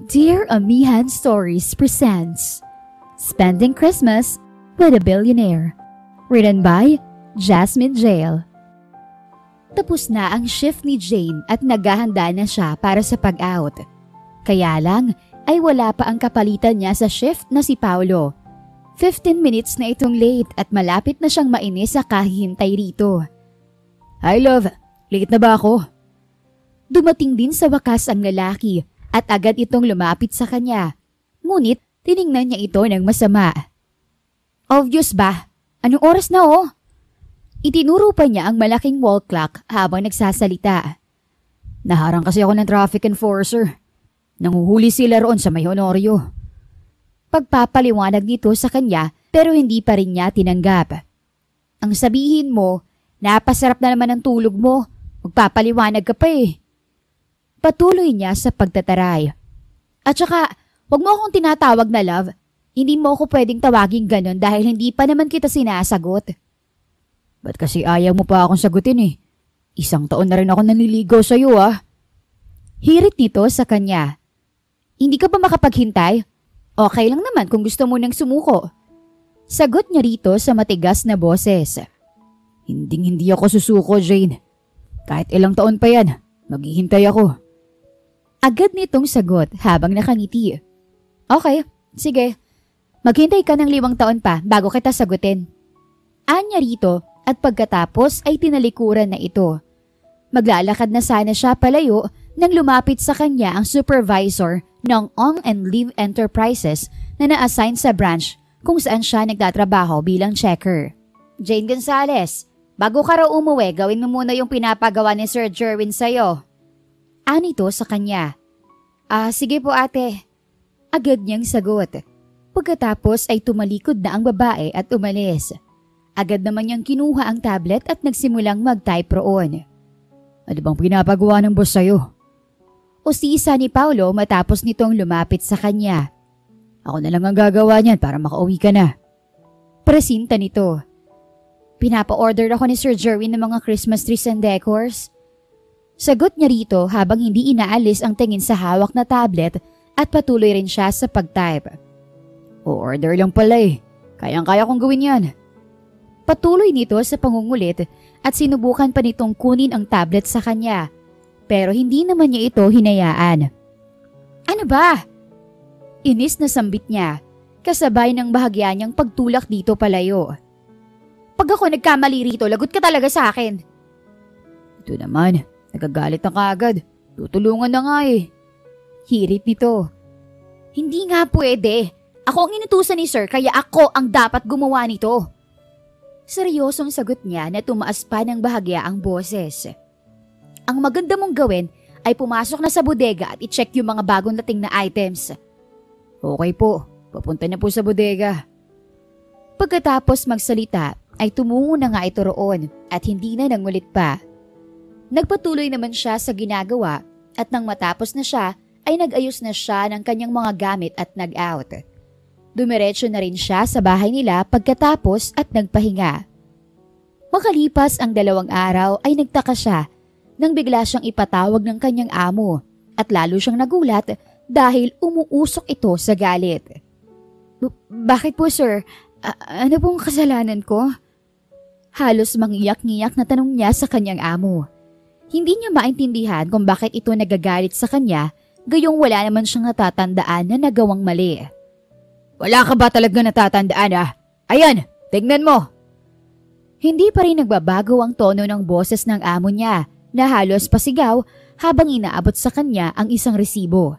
Dear Amihan Stories presents Spending Christmas with a Billionaire. Written by Jasmine Jail. Tapos na ang shift ni Jane at naghahanda na siya para sa pag-out. Kaya lang ay wala pa ang kapalitan niya sa shift na si Paolo. 15 minutes na itong late at malapit na siyang mainis sa kahihintay rito. Hi love, late na ba ako? Dumating din sa wakas ang lalaki at agad itong lumapit sa kanya. Ngunit tiningnan niya ito ng masama. Obvious ba? Anong oras na oh? Itinuro pa niya ang malaking wall clock habang nagsasalita. Naharang kasi ako ng traffic enforcer. Nanguhuli sila roon sa may Honorio. Pagpapaliwanag nito sa kanya pero hindi pa rin niya tinanggap. Ang sabihin mo, napasarap na naman ang tulog mo. Magpapaliwanag ka pa eh. Patuloy niya sa pagtataray. At saka, wag mo akong tinatawag na love. Hindi mo ako pwedeng tawaging ganon dahil hindi pa naman kita sinasagot. Ba't kasi ayaw mo pa akong sagutin eh? 1 taon na rin ako nanliligaw sa'yo ah. Hirit nito sa kanya. Hindi ka ba makapaghintay? Okay lang naman kung gusto mo nang sumuko. Sagot niya rito sa matigas na boses. Hindi ako susuko, Jane. Kahit ilang taon pa yan, maghihintay ako. Agad nitong sagot habang nakangiti. Okay, sige. Maghintay ka ng 5 taon pa bago kita sagutin. Anya rito at pagkatapos ay tinalikuran na ito. Maglalakad na sana siya palayo nang lumapit sa kanya ang supervisor ng On and Leave Enterprises na na-assign sa branch kung saan siya nagtatrabaho bilang checker. Jane Gonzalez, bago ka raw umuwi, gawin mo muna yung pinapagawa ni Sir Jerwin sa'yo. Anito sa kanya. Sige po ate. Agad niyang sagot. Pagkatapos ay tumalikod na ang babae at umalis. Agad naman niyang kinuha ang tablet at nagsimulang mag-type roon. Ano bang pinapagawa ng boss sa'yo? Usisa ni Paolo matapos nitong lumapit sa kanya. Ako na lang ang gagawa niyan para makauwi ka na. Presinta nito. Pinapa-order ako ni Sir Jerwin ng mga Christmas trees and decors. Sagot niya rito habang hindi inaalis ang tingin sa hawak na tablet at patuloy rin siya sa pag-type. O-order lang pala eh. Kayang-kaya kong gawin yan. Patuloy nito sa pangungulit at sinubukan pa nitong kunin ang tablet sa kanya. Pero hindi naman niya ito hinayaan. Ano ba? Inis na sambit niya, kasabay ng bahagya niyang pagtulak dito palayo. Pag ako nagkamali rito, lagot ka talaga sa akin. Ito naman, nagagalit na kaagad. Tutulungan na nga eh. Hirit nito. Hindi nga pwede. Ako ang inutusan ni sir kaya ako ang dapat gumawa nito. Seryosong sagot niya na tumaas pa ng bahagya ang boses. Ang maganda mong gawin ay pumasok na sa bodega at i-check yung mga bagong dating na items. Okay po, papunta na po sa bodega. Pagkatapos magsalita ay tumungo na nga ito roon at hindi na nangulit pa. Nagpatuloy naman siya sa ginagawa at nang matapos na siya ay nag-ayos na siya ng kanyang mga gamit at nag-out. Dumiretso na rin siya sa bahay nila pagkatapos at nagpahinga. Makalipas ang 2 araw ay nagtaka siya nang bigla siyang ipatawag ng kanyang amo at lalo siyang nagulat dahil umuusok ito sa galit. Bakit po sir? Ano pong kasalanan ko? Halos mangiyak-ngiyak na tanong niya sa kanyang amo. Hindi niya maintindihan kung bakit ito nagagalit sa kanya gayong wala naman siyang natatandaan na nagawang mali. Wala ka ba talaga natatandaan ah? Ayan, tignan mo. Hindi pa rin nagbabago ang tono ng boses ng amo niya na halos pasigaw habang inaabot sa kanya ang isang resibo.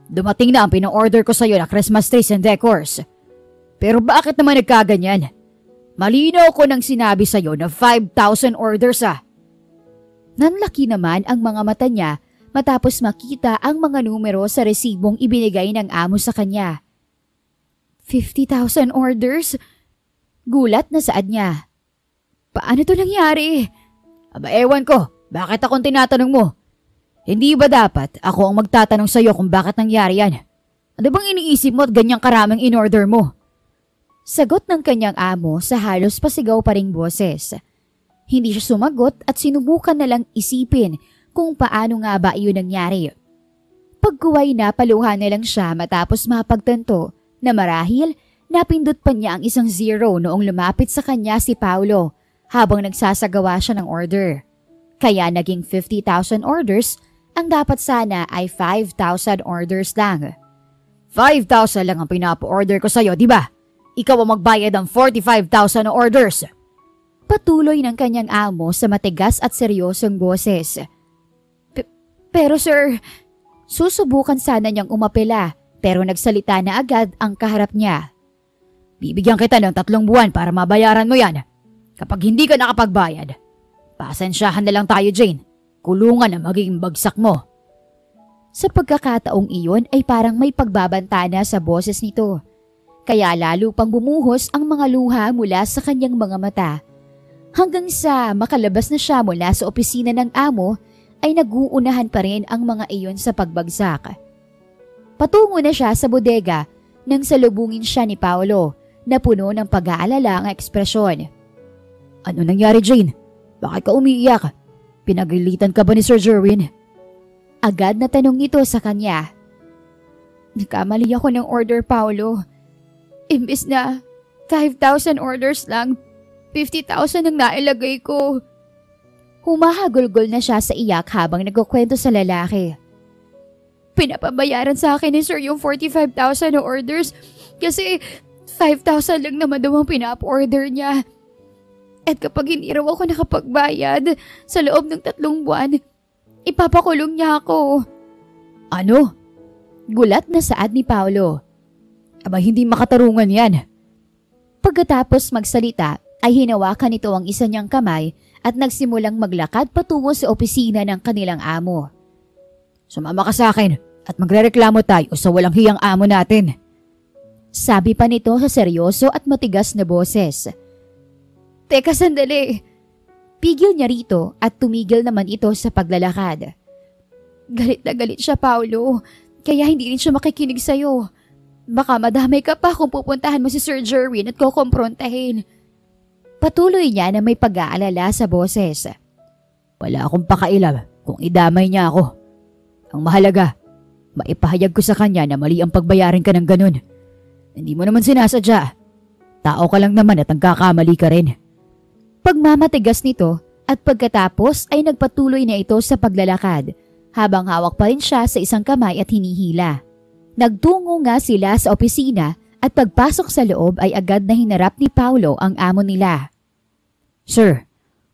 Dumating na ang pina-order ko sa iyo na Christmas trees and decors. Pero bakit naman nagkaganyan? Malinaw ko nang sinabi sa iyo na 5,000 orders ah. Nanlaki naman ang mga mata niya matapos makita ang mga numero sa resibong ibinigay ng amo sa kanya. 50,000 orders? Gulat na saad niya. Paano to nangyari? Aba ewan ko, bakit akong tinatanong mo? Hindi ba dapat ako ang magtatanong sa iyo kung bakit nangyari yan? Ano bang iniisip mo at ganyang karaming in-order mo? Sagot ng kanyang amo sa halos pasigaw pa ring boses. Hindi siya sumagot at sinubukan na lang isipin kung paano nga ba iyon nangyari. Pagkuway napaluha na lang siya matapos mapagtanto na marahil napindot pa niya ang isang 0 noong lumapit sa kanya si Paolo habang nagsasagawa siya ng order. Kaya naging 50,000 orders, ang dapat sana ay 5,000 orders lang. 5,000 lang ang pinapa-order ko sa'yo, di ba? Ikaw ang magbayad ng 45,000 na orders. Patuloy ng kanyang amo sa matigas at seryosong boses. Pero sir, susubukan sana niyang umapela pero nagsalita na agad ang kaharap niya. Bibigyan kita ng 3 buwan para mabayaran mo yan. Kapag hindi ka nakapagbayad, pasensyahan na lang tayo, Jane. Kulungan na magiging bagsak mo. Sa pagkakataong iyon ay parang may pagbabanta na sa boses nito. Kaya lalo pang bumuhos ang mga luha mula sa kanyang mga mata. Hanggang sa makalabas na siya mula sa opisina ng amo ay naguunahan pa rin ang mga iyon sa pagbagsak. Patungo na siya sa bodega nang salubungin siya ni Paolo na puno ng pag-aalala ang ekspresyon. Ano nangyari, Jane? Bakit ka umiiyak? Pinagilitan ka ba ni Sir Jerwin? Agad na tanong nito sa kanya. Nagkamali ako ng order, Paolo. Imbis na 5,000 orders lang, 50,000 ang nailagay ko. Humahagulgol na siya sa iyak habang nagkukwento sa lalaki. Pinapabayaran sa akin ni Sir yung 45,000 na orders kasi 5,000 lang naman daw ang pinapa-order niya. At kapag hindi raw ako nakapagbayad sa loob ng 3 buwan, ipapakulong niya ako. Ano? Gulat na saad ni Paolo. Aba, hindi makatarungan yan. Pagkatapos magsalita ay hinawakan nito ang isa niyang kamay at nagsimulang maglakad patungo sa opisina ng kanilang amo. Sumama ka sa akin at magrereklamo tayo sa walang hiyang amo natin. Sabi pa nito sa seryoso at matigas na boses. Teka sandali. Pigil niya rito at tumigil naman ito sa paglalakad. Galit na galit siya, Paolo, kaya hindi rin siya makikinig sa'yo. Baka madamay ka pa kung pupuntahan mo si Sir Jerwin at kukomprontahin. Patuloy niya na may pag-aalala sa boses. Wala akong pakailam kung idamay niya ako. Ang mahalaga, maipahayag ko sa kanya na mali ang pagbayarin ka ng ganun. Hindi mo naman sinasadya. Tao ka lang naman at nagkakamali ka rin. Pagmamatigas nito at pagkatapos ay nagpatuloy na ito sa paglalakad habang hawak pa rin siya sa isang kamay at hinihila. Nagtungo nga sila sa opisina at pagpasok sa loob ay agad na hinarap ni Paolo ang amo nila. Sir,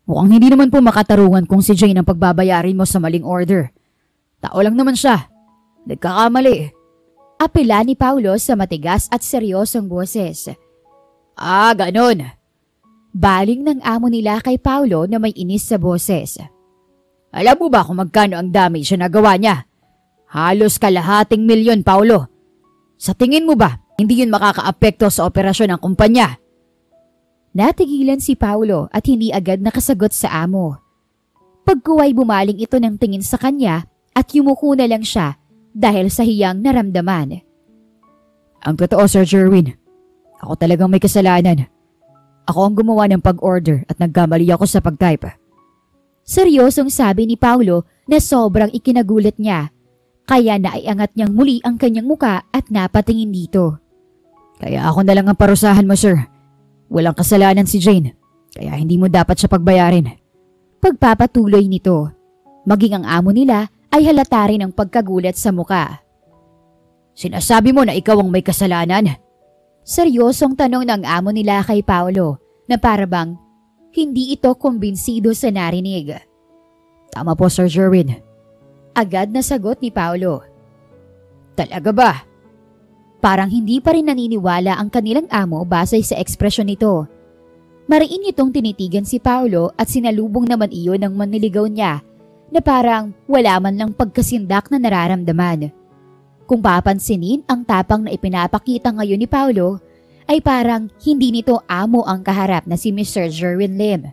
mukhang hindi naman po makatarungan kung si Jane ang pagbabayarin mo sa maling order. Tao lang naman siya. Nagkakamali. Apela ni Paolo sa matigas at seryosong boses. Ah, ganon. Baling ng amo nila kay Paolo na may inis sa boses. Alam mo ba kung magkano ang damage na nagawa niya? Halos kalahating milyon, Paolo. Sa tingin mo ba, hindi yun makakaapekto sa operasyon ng kumpanya? Natigilan si Paolo at hindi agad nakasagot sa amo. Pagkuway bumaling ito ng tingin sa kanya at yumuko na lang siya dahil sa hiyang naramdaman. Ang totoo, Sir Jerwin, ako talagang may kasalanan. Ako ang gumawa ng pag-order at nagkamali ako sa pag-type. Seryosong sabi ni Paolo na sobrang ikinagulat niya. Kaya naiangat niyang muli ang kanyang muka at napatingin dito. Kaya ako na lang ang parusahan mo, sir. Walang kasalanan si Jane, kaya hindi mo dapat siya pagbayarin. Pagpapatuloy nito, maging ang amo nila ay halata rin ang pagkagulat sa muka. Sinasabi mo na ikaw ang may kasalanan? Seryosong tanong ng amo nila kay Paolo na parabang hindi ito kumbinsido sa narinig. Tama po, Sir Jerwin. Agad na sagot ni Paolo. Talaga ba? Parang hindi pa rin naniniwala ang kanilang amo base sa ekspresyon nito. Mariin itong tinitigan si Paolo at sinalubong naman iyon ng manliligaw niya na parang wala man lang pagkasindak na nararamdaman. Kung papansinin ang tapang na ipinapakita ngayon ni Paolo, ay parang hindi nito amo ang kaharap na si Mr. Jerwin Lim.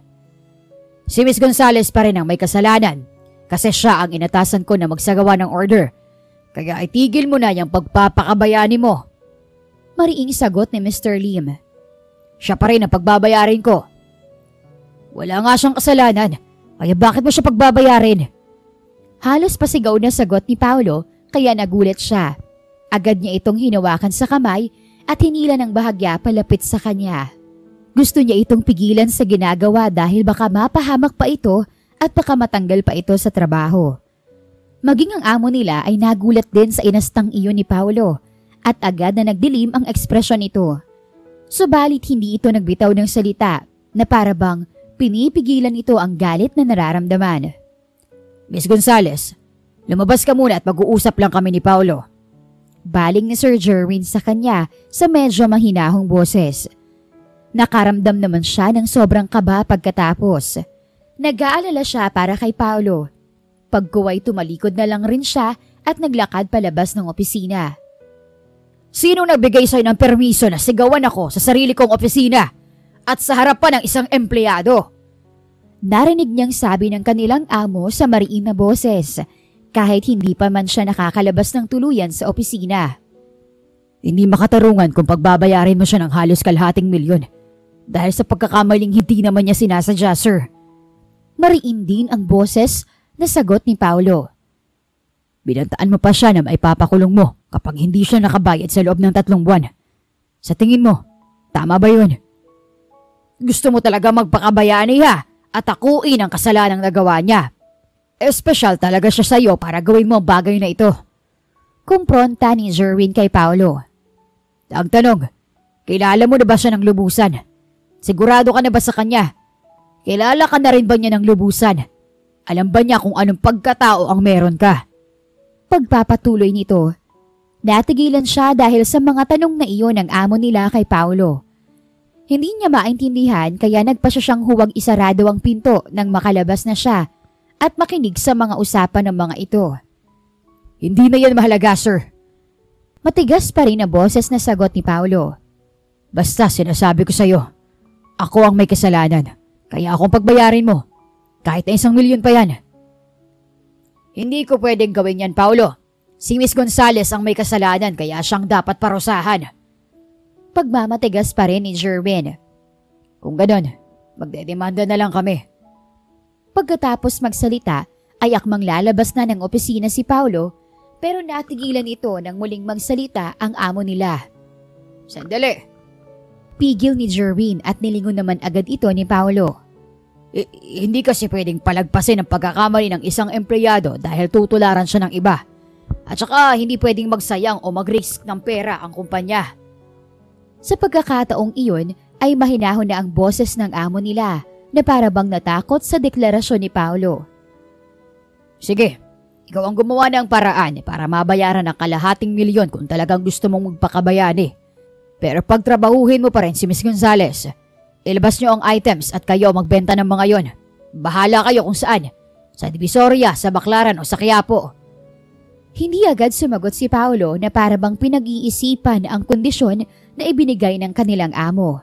Si Miss Gonzales pa rin ang may kasalanan kasi siya ang inatasan ko na magsagawa ng order. Kaya itigil mo na yung pagpapakabayani mo. Mariing sagot ni Mr. Lim. Siya pa rin ang pagbabayarin ko. Wala nga siyang kasalanan, kaya bakit mo siya pagbabayarin? Halos pasigaw na sagot ni Paolo kaya nagulat siya. Agad niya itong hinawakan sa kamay at hinila ng bahagya palapit sa kanya. Gusto niya itong pigilan sa ginagawa dahil baka mapahamak pa ito at baka matanggal pa ito sa trabaho. Maging ang amo nila ay nagulat din sa inastang iyon ni Paolo at agad na nagdilim ang ekspresyon nito. Subalit hindi ito nagbitaw ng salita na para bang pinipigilan ito ang galit na nararamdaman. Miss Gonzales, lumabas ka muna at mag-uusap lang kami ni Paolo. Baling ni Sir Jerwin sa kanya sa medyo mahinahong boses. Nakaramdam naman siya ng sobrang kaba pagkatapos. Nag-aalala siya para kay Paolo. Pagkuway tumalikod na lang rin siya at naglakad palabas ng opisina. Sino nagbigay sa'yo ng permiso na sigawan ako sa sarili kong opisina at sa harapan ng isang empleyado? Narinig niyang sabi ng kanilang amo sa mariin na boses kahit hindi pa man siya nakakalabas ng tuluyan sa opisina. Hindi makatarungan kung pagbabayarin mo siya ng halos kalahating milyon dahil sa pagkakamaling hindi naman niya sinasadya, sir. Mariin din ang boses na sagot ni Paolo. Binantaan mo pa siya na maipapakulong mo kapag hindi siya nakabayad sa loob ng 3 buwan. Sa tingin mo, tama ba yun? Gusto mo talaga magpakabayani ha at akuin ang kasalanang nagawa niya. Espesyal talaga siya sa'yo para gawin mo ang bagay na ito. Kumpronta ni Jerwin kay Paolo. Ang tanong, kilala mo na ba siya ng lubusan? Sigurado ka na ba sa kanya? Kilala ka na rin ba niya ng lubusan? Alam ba niya kung anong pagkatao ang meron ka? Pagpapatuloy nito, natigilan siya dahil sa mga tanong na iyon ng amo nila kay Paolo. Hindi niya maintindihan kaya nagpa siyang huwag isarado ang pinto nang makalabas na siya at makinig sa mga usapan ng mga ito. Hindi na yan mahalaga, sir. Matigas pa rin ang boses na sagot ni Paolo. Basta sinasabi ko sa'yo, ako ang may kasalanan, kaya akong pagbayarin mo. Kahit na 1 milyon pa yan. Hindi ko pwedeng gawin yan, Paolo. Si Miss Gonzales ang may kasalanan kaya siyang dapat parusahan. Pagmamatigas pa rin ni Jerwin. Kung ganon, magdedemanda na lang kami. Pagkatapos magsalita ay akmang lalabas na ng opisina si Paolo pero natigilan ito nang muling magsalita ang amo nila. Sandali. Pigil ni Jerwin at nilingon naman agad ito ni Paolo. Hindi kasi pwedeng palagpasin ang pagkakamali ng isang empleyado dahil tutularan siya ng iba. At saka hindi pwedeng magsayang o mag-risk ng pera ang kumpanya. Sa pagkakataong iyon ay mahinahon na ang boses ng amo nila na para bang natakot sa deklarasyon ni Paolo. Sige, ikaw ang gumawa ng paraan para mabayaran ang kalahating milyon kung talagang gusto mong magpakabayani. Pero pagtrabahuhin mo pa rin si Miss Gonzales. Ilabas niyo ang items at kayo magbenta ng mga yon. Bahala kayo kung saan. Sa Divisoria, sa Baclaran o sa Quiapo. Hindi agad sumagot si Paolo na para bang pinag-iisipan ang kondisyon na ibinigay ng kanilang amo.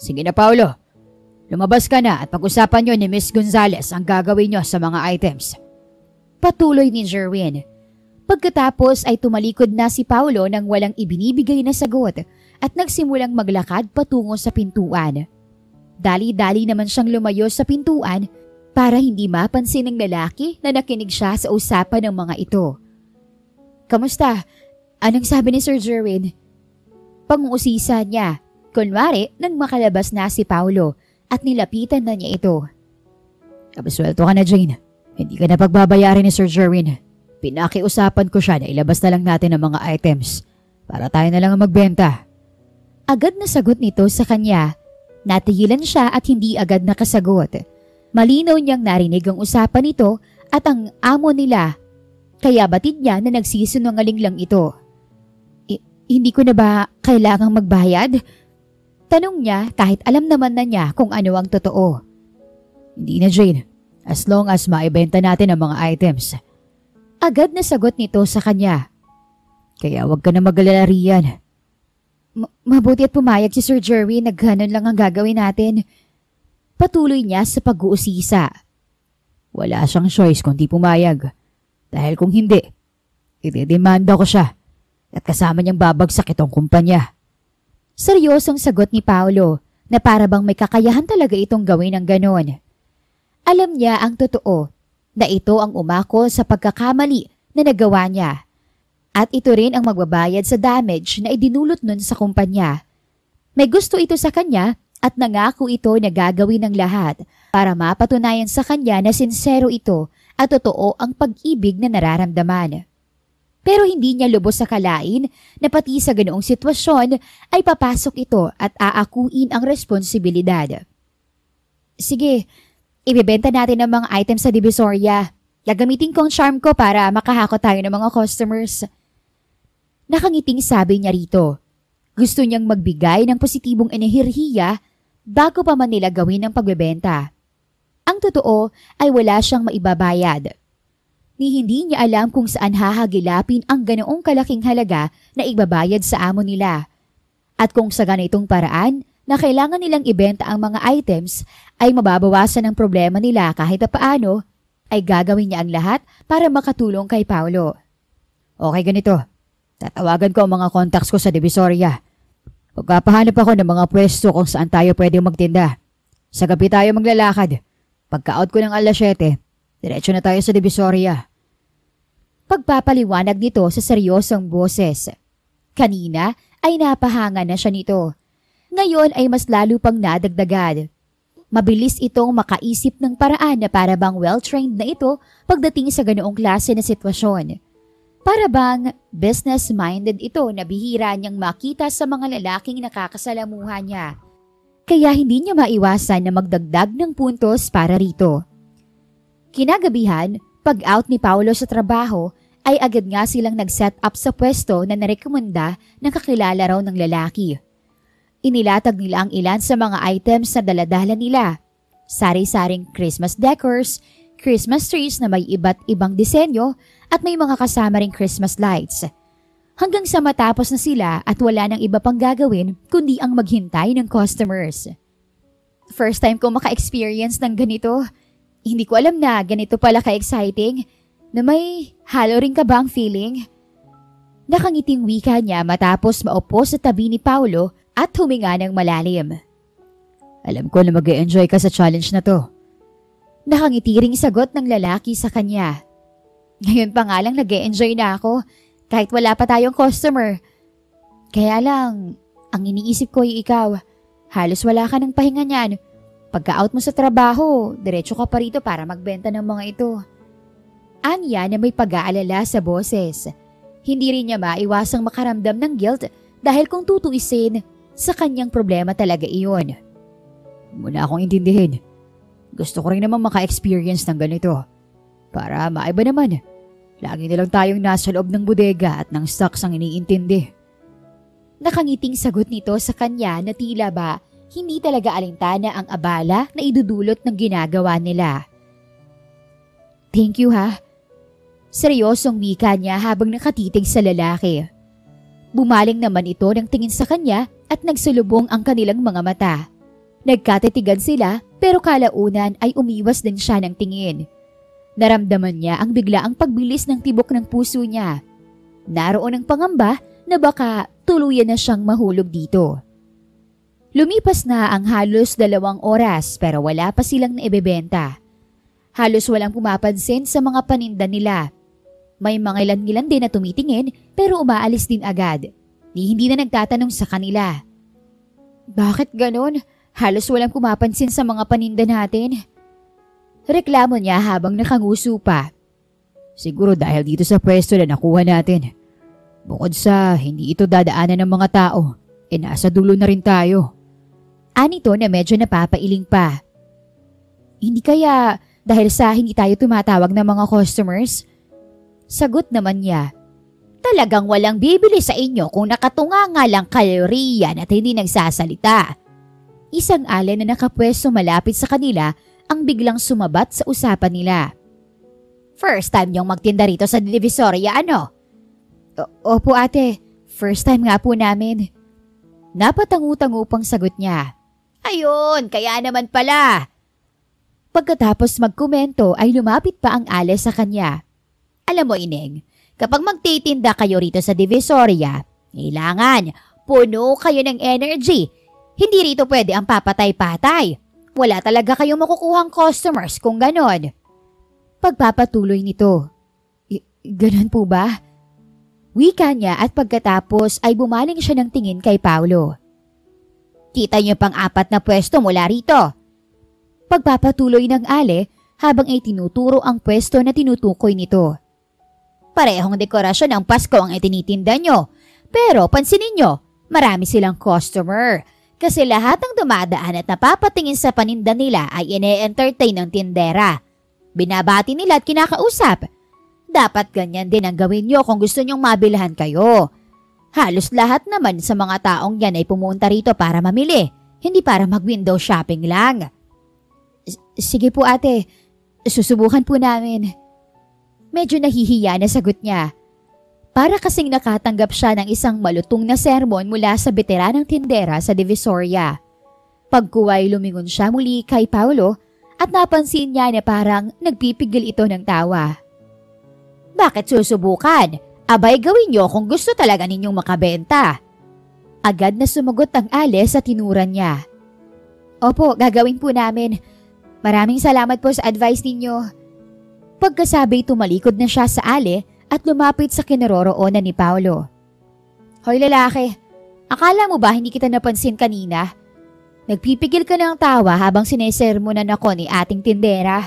Sige na, Paolo. Lumabas ka na at pag-usapan niyo ni Miss Gonzales ang gagawin niyo sa mga items. Patuloy ni Jerwin. Pagkatapos ay tumalikod na si Paolo nang walang ibinibigay na sagot at nagsimulang maglakad patungo sa pintuan. Dali-dali naman siyang lumayo sa pintuan para hindi mapansin ng lalaki na nakinig siya sa usapan ng mga ito. Kamusta? Anong sabi ni Sir Jerwin? Pang-uusisa niya, kunwari nang makalabas na si Paolo at nilapitan na niya ito. Abiswelto ka na, Jane. Hindi ka na pagbabayarin ni Sir Jerwin. Pinakiusapan ko siya na ilabas na lang natin ang mga items para tayo na lang ang magbenta. Agad na sagot nito sa kanya. Natigilan siya at hindi agad nakasagot. Malinaw niyang narinig ang usapan nito at ang amo nila. Kaya batid niya na nagsisinungaling lang ito. Hindi ko na ba kailangang magbayad? Tanong niya kahit alam naman na niya kung ano ang totoo. Hindi na, Jane. As long as maibenta natin ang mga items. Agad na sagot nito sa kanya. Kaya wag ka na mag-alala riyan. Mabuti at pumayag si Sir Jerwin na ganon lang ang gagawin natin. Patuloy niya sa pag-uusisa. Wala siyang choice kundi pumayag. Dahil kung hindi, idedemanda ko siya at kasama niyang babagsak itong kumpanya. Seryosong sagot ni Paolo na para bang may kakayahan talaga itong gawin ng ganon. Alam niya ang totoo na ito ang umako sa pagkakamali na nagawa niya. At ito rin ang magbabayad sa damage na idinulot nun sa kumpanya. May gusto ito sa kanya at nangako ito na gagawin ng lahat para mapatunayan sa kanya na sincero ito at totoo ang pag-ibig na nararamdaman. Pero hindi niya lubos sa kalain na pati sa ganoong sitwasyon ay papasok ito at aakuin ang responsibilidad. Sige, ibebenta natin ang mga items sa Divisoria. Gagamitin ko ang charm ko para makahakot tayo ng mga customers. Nakangiting sabi niya rito. Gusto niyang magbigay ng positibong enerhiya bago pa man nila gawin ang pagbebenta. Ang totoo ay wala siyang maibabayad. Ni hindi niya alam kung saan hahagilapin ang ganoong kalaking halaga na ibabayad sa amo nila. At kung sa ganitong paraan na kailangan nilang ibenta ang mga items ay mababawasan ang problema nila kahit paano, ay gagawin niya ang lahat para makatulong kay Paulo. Okay, ganito. Tatawagan ko ang mga contacts ko sa Divisoria. Pagpapahanap ako ng mga pwesto kung saan tayo pwedeng magtinda. Sa gabi tayo maglalakad. Pagka-out ko ng alas 7, diretso na tayo sa Divisoria. Pagpapaliwanag nito sa seryosong boses. Kanina ay napahanga na siya nito. Ngayon ay mas lalo pang nadagdagan. Mabilis itong makaisip ng paraan na para bang well-trained na ito pagdating sa ganoong klase na sitwasyon. Para bang business-minded ito na bihira niyang makita sa mga lalaking nakakasalamuhan niya. Kaya hindi niya maiwasan na magdagdag ng puntos para rito. Kinagabihan, pag-out ni Paulo sa trabaho, ay agad nga silang nag-set up sa pwesto na narekomenda ng kakilala raw ng lalaki. Inilatag nila ang ilan sa mga items na daladala nila. Sari-saring Christmas decors, Christmas trees na may iba't ibang disenyo at may mga kasama ring Christmas lights. Hanggang sa matapos na sila at wala nang iba pang gagawin kundi ang maghintay ng customers. First time ko maka-experience ng ganito. Hindi ko alam na ganito pala ka-exciting, na may halo ring kabang feeling. Nakangiting wika niya matapos maupo sa tabi ni Paulo at huminga ng malalim. Alam ko na mag-e-enjoy ka sa challenge na to. Nakangiti ring sagot ng lalaki sa kanya. Ngayon pa nga lang nag-e-enjoy na ako kahit wala pa tayong customer. Kaya lang, ang iniisip ko ay ikaw. Halos wala ka ng pahinga niyan. Pagka-out mo sa trabaho, diretso ka pa rito para magbenta ng mga ito. Anya na may pag-aalala sa boses. Hindi rin niya maiwasang makaramdam ng guilt dahil kung tutuisin, sa kanyang problema talaga iyon. Muna akong intindihin. Gusto ko rin naman maka-experience ng ganito. Para maiba naman. Lagi nilang tayong nasa loob ng bodega at ng stocks ang iniintindi. Nakangiting sagot nito sa kanya na tila ba hindi talaga alintana ang abala na idudulot ng ginagawa nila. Thank you ha. Seryosong wika niya habang nakatitig sa lalaki. Bumaling naman ito ng tingin sa kanya at nagsulubong ang kanilang mga mata. Nagkatitigan sila pero kalaunan ay umiwas din siya ng tingin. Naramdaman niya ang biglaang pagbilis ng tibok ng puso niya. Naroon ang pangamba na baka tuluyan na siyang mahulog dito. Lumipas na ang halos 2 oras pero wala pa silang naibebenta. Halos walang pumapansin sa mga paninda nila. May mga ilan-ilan din na tumitingin pero umaalis din agad. Hindi na nagtatanong sa kanila. Bakit ganon? Halos walang pumapansin sa mga paninda natin. Reklamo niya habang nakanguso pa. Siguro dahil dito sa pwesto na nakuha natin. Bukod sa hindi ito dadaanan ng mga tao, nasa dulo na rin tayo. Anito na medyo napapailing pa. Hindi kaya dahil sa hindi tayo tumatawag ng mga customers? Sagot naman niya. Talagang walang bibili sa inyo kung nakatunganga lang kayo riyan at hindi nagsasalita. Isang allen na nakapwesto malapit sa kanila ang biglang sumabat sa usapan nila. First time niyong magtinda rito sa Divisoria, ano? Opo ate, first time nga po namin. Napatangu-tangu pang sagot niya. Ayun, kaya naman pala. Pagkatapos magkomento ay lumapit pa ang ale sa kanya. Alam mo Ineng, kapag magtitinda kayo rito sa Divisoria, kailangan puno kayo ng energy. Hindi rito pwede ang papatay-patay. Wala talaga kayong makukuhang customers kung ganon. Pagpapatuloy nito. Ganun po ba? Wika niya at pagkatapos ay bumaling siya ng tingin kay Paulo. Kita niyo pang 4 na pwesto mula rito. Pagpapatuloy ng Ale habang ay tinuturo ang pwesto na tinutukoy nito. Parehong dekorasyon ng Pasko ang itinitinda nyo. Pero pansinin nyo, marami silang customer. Kasi lahat ng dumadaan at napapatingin sa paninda nila ay ine-entertain ng tindera. Binabati nila at kinakausap. Dapat ganyan din ang gawin nyo kung gusto nyong mabilhan kayo. Halos lahat naman sa mga taong yan ay pumunta rito para mamili, hindi para mag-window shopping lang. Sige po ate, susubukan po namin. Medyo nahihiya na sagot niya. Para kasing nakatanggap siya ng isang malutong na sermon mula sa veteranang tindera sa Divisoria. Pagkuway lumingon siya muli kay Paulo at napansin niya na parang nagpipigil ito ng tawa. Bakit susubukan? Abay gawin niyo kung gusto talaga ninyong makabenta. Agad na sumagot ang Ale sa tinuran niya. Opo, gagawin po namin. Maraming salamat po sa advice ninyo. Pagkasabi tumalikod na siya sa Ale at lumapit sa kinaroroonan ni Paulo. Hoy lalaki, akala mo ba hindi kita napansin kanina? Nagpipigil ka ng tawa habang sinesermonan ako ni ating tindera.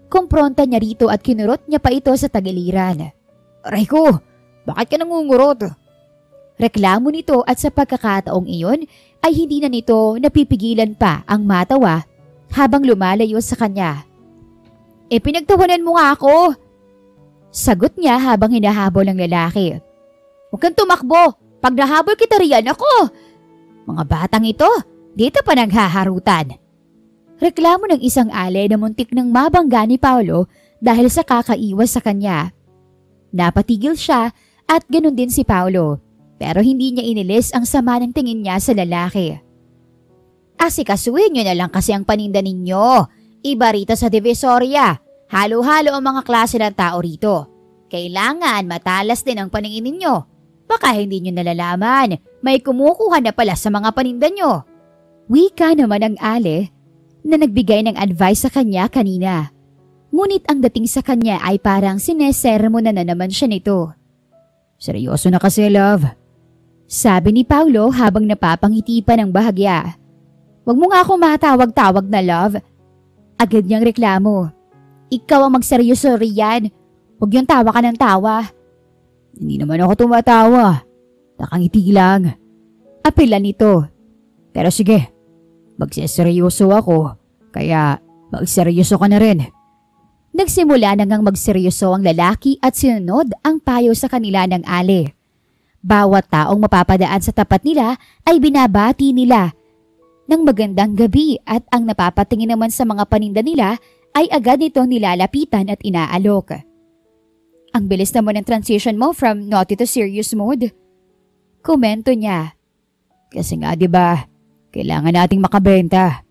Kumpronta niya rito at kinurot niya pa ito sa tagiliran. Aray ko, bakit ka nangungurot? Reklamo nito at sa pagkakataong iyon ay hindi na nito napipigilan pa ang matawa habang lumalayo sa kanya. Pinagtawanan mo nga ako. Sagot niya habang hinahabol ng lalaki. Huwag kang tumakbo, pag nahabol kita riyan ako. Mga batang ito, dito pa naghaharutan. Reklamo ng isang Ale na muntik ng mabangga ni Paulo dahil sa kakaiwas sa kanya. Napatigil siya at ganun din si Paulo, pero hindi niya inilis ang sama ng tingin niya sa lalaki. Asikasuhin niyo na lang kasi ang paninda ninyo. Iba rito sa Divisoria, halo-halo ang mga klase ng tao rito. Kailangan matalas din ang paningin ninyo. Baka hindi niyo nalalaman, may kumukuha na pala sa mga paninda niyo. Wika naman ang Ale na nagbigay ng advice sa kanya kanina. Ngunit ang dating sa kanya ay parang sinesermonan na naman siya nito. Seryoso na kasi, love. Sabi ni Paulo habang napapangiti pa ng bahagya. Huwag mo nga akong matawag-tawag na love. Agad niyang reklamo. Ikaw ang magseryoso riyan. Huwag yung tawa ka ng tawa. Hindi naman ako tumatawa. Nakangiti lang. Apila nito. Pero sige, magseseryoso ako. Kaya magseryoso ka na rin. Nagsimula na ngang magseryoso ang lalaki at sinunod ang payo sa kanila ng Ale. Bawat taong mapapadaan sa tapat nila ay binabati nila ng magandang gabi at ang napapatingin naman sa mga paninda nila ay agad nito nilalapitan at inaalok. Ang bilis naman ng transition mo from naughty to serious mode. Komento niya. Kasi nga 'di ba, kailangan nating makabenta.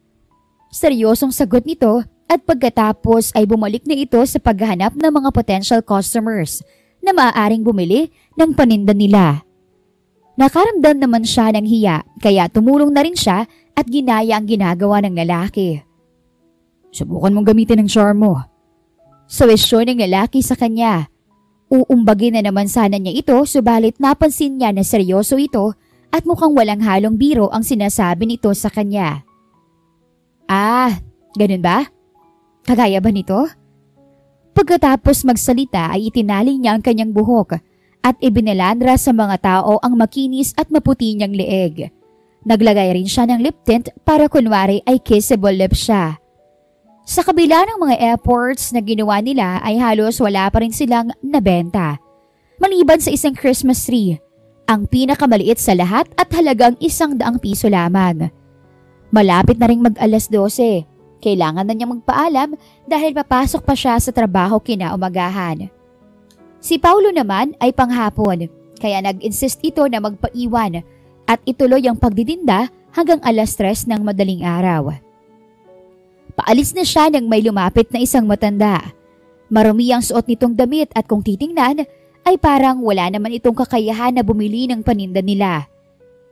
Seryosong sagot nito at pagkatapos ay bumalik na ito sa paghahanap ng mga potential customers na maaaring bumili ng paninda nila. Nakaramdam naman siya ng hiya kaya tumulong na rin siya at ginaya ang ginagawa ng lalaki. Subukan mong gamitin ang charm mo. Suwestyon ng lalaki sa kanya. Uumbagin na naman sana niya ito subalit napansin niya na seryoso ito at mukhang walang halong biro ang sinasabi nito sa kanya. Ganun ba? Kagaya ba nito? Pagkatapos magsalita ay itinali niya ang kanyang buhok at ibinalandra sa mga tao ang makinis at maputi niyang leeg. Naglagay rin siya ng lip tint para kunwari ay kissable lips siya. Sa kabila ng mga efforts na ginawa nila ay halos wala pa rin silang nabenta. Maliban sa isang Christmas tree, ang pinakamaliit sa lahat at halagang 100 piso lamang. Malapit na ring mag-alas 12. Kailangan na niya magpaalam dahil papasok pa siya sa trabaho kinaumagahan. Si Paulo naman ay panghapon kaya nag-insist ito na magpaiwan at ituloy ang pagdidinda hanggang alas 3 ng madaling araw. Paalis na siya nang may lumapit na isang matanda. Marumi ang suot nitong damit at kung titingnan ay parang wala naman itong kakayahan na bumili ng paninda nila.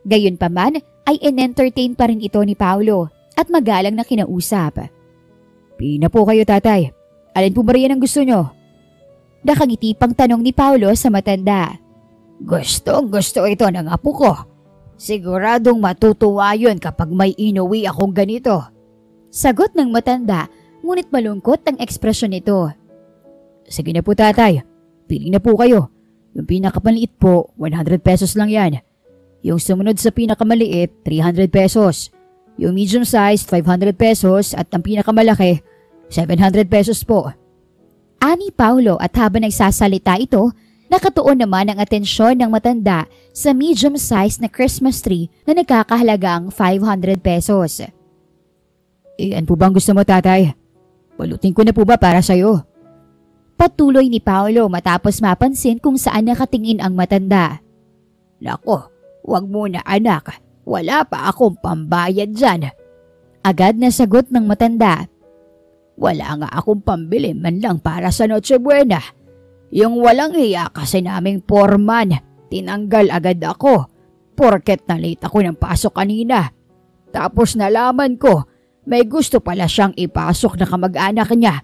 Gayunpaman ay in-entertain pa rin ito ni Paulo at magalang na kinausap. Pili na po kayo tatay. Alin po ba riyan ang gusto nyo? Nakangiti pang tanong ni Paolo sa matanda. Gustong gusto ito ng apo ko. Siguradong matutuwa yun kapag may inuwi akong ganito. Sagot ng matanda, ngunit malungkot ang ekspresyon nito. Sige na po tatay, pili na po kayo. Yung pinakamaliit po, 100 pesos lang yan. Yung sumunod sa pinakamaliit, 300 pesos. Yung medium size, 500 pesos at ang pinakamalaki, 700 pesos po. Ani Paolo at habang nagsasalita ito, nakatuon naman ang atensyon ng matanda sa medium size na Christmas tree na nagkakahalagang 500 pesos. Ano po bang gusto mo tatay? Balutin ko na po ba para sa'yo? Patuloy ni Paolo matapos mapansin kung saan nakatingin ang matanda. Nako, wag muna anak. Wala pa akong pambayad dyan. Agad na sagot ng matanda. Wala nga akong pambili man lang para sa Noche Buena. Yung walang hiya kasi naming foreman, tinanggal agad ako. Porket na late ako ng pasok kanina. Tapos nalaman ko, may gusto pala siyang ipasok na kamag-anak niya.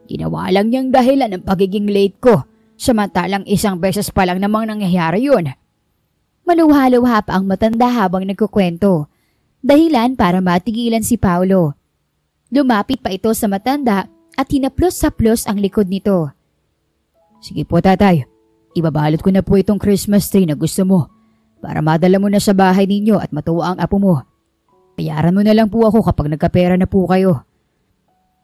Ginawa lang niyang dahilan ng pagiging late ko, samantalang isang beses pa lang namang nangyayari yun. Maluha-luha pa ang matanda habang nagkukwento. Dahilan para matigilan si Paolo. Lumapit pa ito sa matanda at hinaplos-saplos ang likod nito. Sige po tatay, ibabalot ko na po itong Christmas tree na gusto mo para madala mo na sa bahay ninyo at matuwa ang apo mo. Bayaran mo na lang po ako kapag nagkapera na po kayo.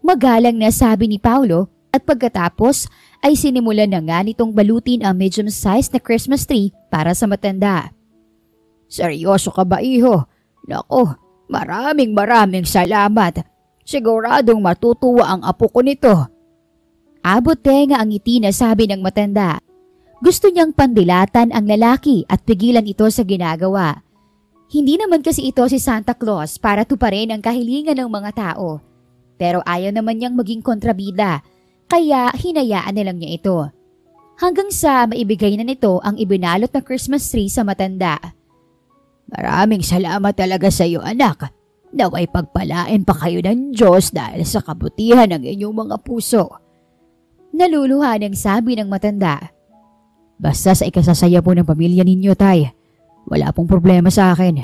Magalang na sabi ni Paolo at pagkatapos ay sinimulan na nga nitong balutin ang medium size na Christmas tree para sa matanda. Seryoso ka ba iho? Nako, maraming salamat. Siguradong matutuwa ang apo ko nito. Abot tenga ang ngiti na sabi ng matanda. Gusto niyang pandilatan ang lalaki at pigilan ito sa ginagawa. Hindi naman kasi ito si Santa Claus para tuparin ang kahilingan ng mga tao. Pero ayaw naman niyang maging kontrabida, kaya hinayaan na lang niya ito. Hanggang sa maibigay na nito ang ibinalot na Christmas tree sa matanda. Maraming salamat talaga sa iyo anak. Naway pagpalain pa kayo ng Diyos dahil sa kabutihan ng inyong mga puso. Naluluha ng sabi ng matanda. Basta sa ikasasaya po ng pamilya ninyo, tay. Wala pong problema sa akin.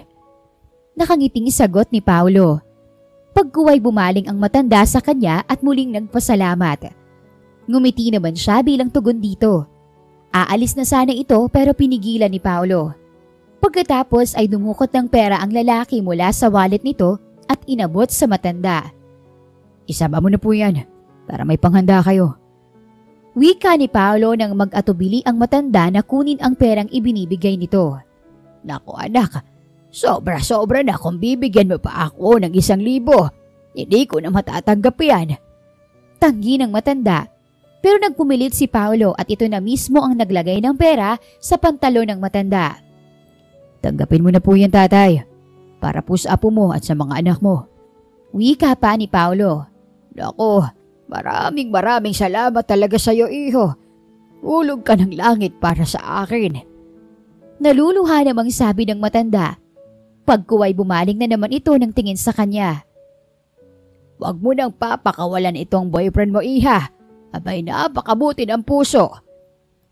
Nakangiting sagot ni Paolo. Pagkuway bumaling ang matanda sa kanya at muling nagpasalamat. Ngumiti naman siya bilang tugon dito. Aalis na sana ito pero pinigilan ni Paolo. Pagkatapos ay dumukot ng pera ang lalaki mula sa wallet nito at inabot sa matanda. Isama mo na po yan para may panghanda kayo. Wika ni Paolo nang mag-atubili ang matanda na kunin ang perang ibinibigay nito. Naku anak, sobra-sobra na kung bibigyan mo pa ako ng 1,000. Hindi ko na matatanggap yan. Tanggi ng matanda. Pero nagpumilit si Paolo at ito na mismo ang naglagay ng pera sa pantalon ng matanda. Tanggapin mo na po yan tatay, para po sa apo mo at sa mga anak mo. Wika pa ni Paolo. Naku, maraming salamat talaga sa iyo iho. Ulog ka ng langit para sa akin. Naluluha namang sabi ng matanda. Pagkuway bumaling na naman ito ng tingin sa kanya. Huwag mo nang papakawalan itong boyfriend mo iha. Abay napakabuti ng puso.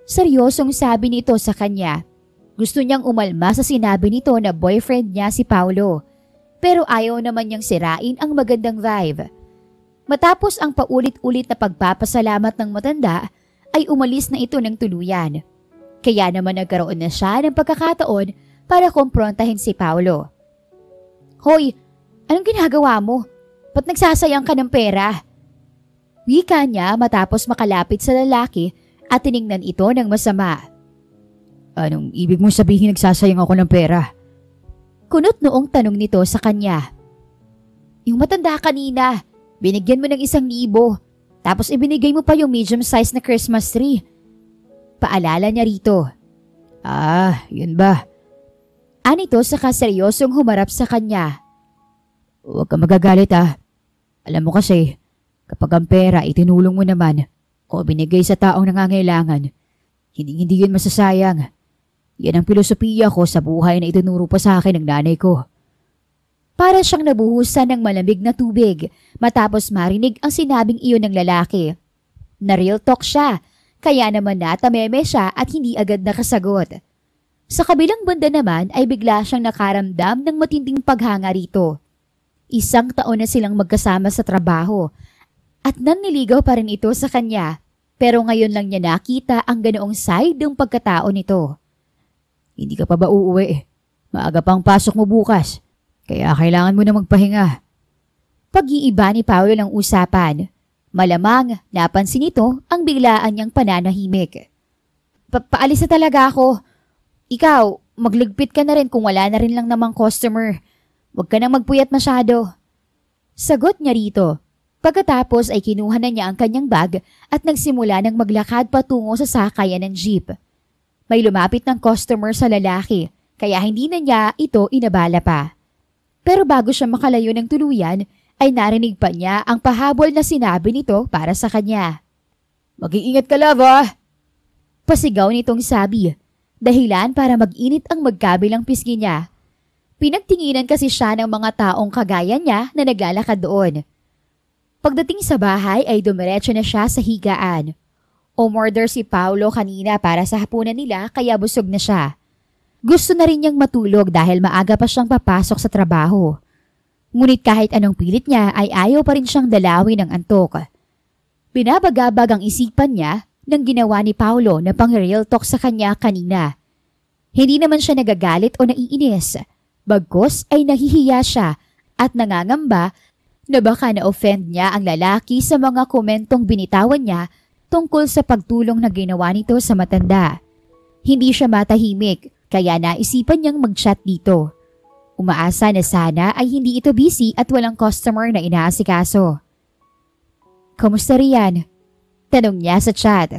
Seryosong sabi nito sa kanya. Gusto niyang umalma sa sinabi nito na boyfriend niya si Paolo. Pero ayaw naman niyang sirain ang magandang vibe. Matapos ang paulit-ulit na pagpapasalamat ng matanda, ay umalis na ito ng tuluyan. Kaya naman nagkaroon na siya ng pagkakataon para kumprontahin si Paolo. Hoy, anong ginagawa mo? Ba't nagsasayang ka ng pera? Wika niya matapos makalapit sa lalaki at tiningnan ito ng masama. Anong ibig mong sabihin nagsasayang ako ng pera? Kunot noong tanong nito sa kanya. Yung matanda kanina, binigyan mo ng 1,000. Tapos ibinigay mo pa yung medium size na Christmas tree. Paalala niya rito. Ah, yun ba? Anito saka seryosong humarap sa kanya. Huwag kang magagalit Alam mo kasi, kapag ang pera itinulong mo naman o binigay sa taong nangangailangan, hindi yun masasayang. Yan ang filosofiya ko sa buhay na itinuro pa sa akin ng nanay ko. Para siyang nabuhusan ng malamig na tubig matapos marinig ang sinabing iyon ng lalaki. Na real talk siya kaya naman natameme siya at hindi agad nakasagot. Sa kabilang banda naman ay bigla siyang nakaramdam ng matinding paghanga rito. 1 taon na silang magkasama sa trabaho at naniligaw pa rin ito sa kanya, pero ngayon lang niya nakita ang ganoong side ng pagkatao nito. Hindi ka pa ba uuwi? Maaga pang pasok mo bukas, kaya kailangan mo na magpahinga. Pag-iiba ni Paolo ng usapan. Malamang napansin nito ang biglaan niyang pananahimik. Paalis na talaga ako. Ikaw, magligpit ka na rin kung wala na rin lang namang customer. Huwag ka nang magpuyat masyado. Sagot niya rito. Pagkatapos ay kinuha na niya ang kanyang bag at nagsimula ng maglakad patungo sa sakayan ng jeep. May lumapit ng customer sa lalaki, kaya hindi na niya ito inabala pa. Pero bago siya makalayo ng tuluyan, ay narinig pa niya ang pahabol na sinabi nito para sa kanya. Mag-iingat ka, love, ah! Pasigaw nitong sabi, dahilan para mag-init ang magkabilang pisngi niya. Pinagtinginan kasi siya ng mga taong kagaya niya na naglalakad doon. Pagdating sa bahay ay dumiretso na siya sa higaan. Umorder si Paolo kanina para sa hapunan nila kaya busog na siya. Gusto na rin niyang matulog dahil maaga pa siyang papasok sa trabaho. Ngunit kahit anong pilit niya ay ayaw pa rin siyang dalawin ng antok. Binabagabag ang isipan niya nang ginawa ni Paolo na pang-real talk sa kanya kanina. Hindi naman siya nagagalit o naiinis. Bagkus ay nahihiya siya at nangangamba na baka na-offend niya ang lalaki sa mga komentong binitawan niya tungkol sa pagtulong na ginawa nito sa matanda. Hindi siya matahimik kaya naisipan niyang mag-chat dito. Umaasa na sana ay hindi ito busy at walang customer na inaasikaso. Kamusta riyan? Tanong niya sa chat.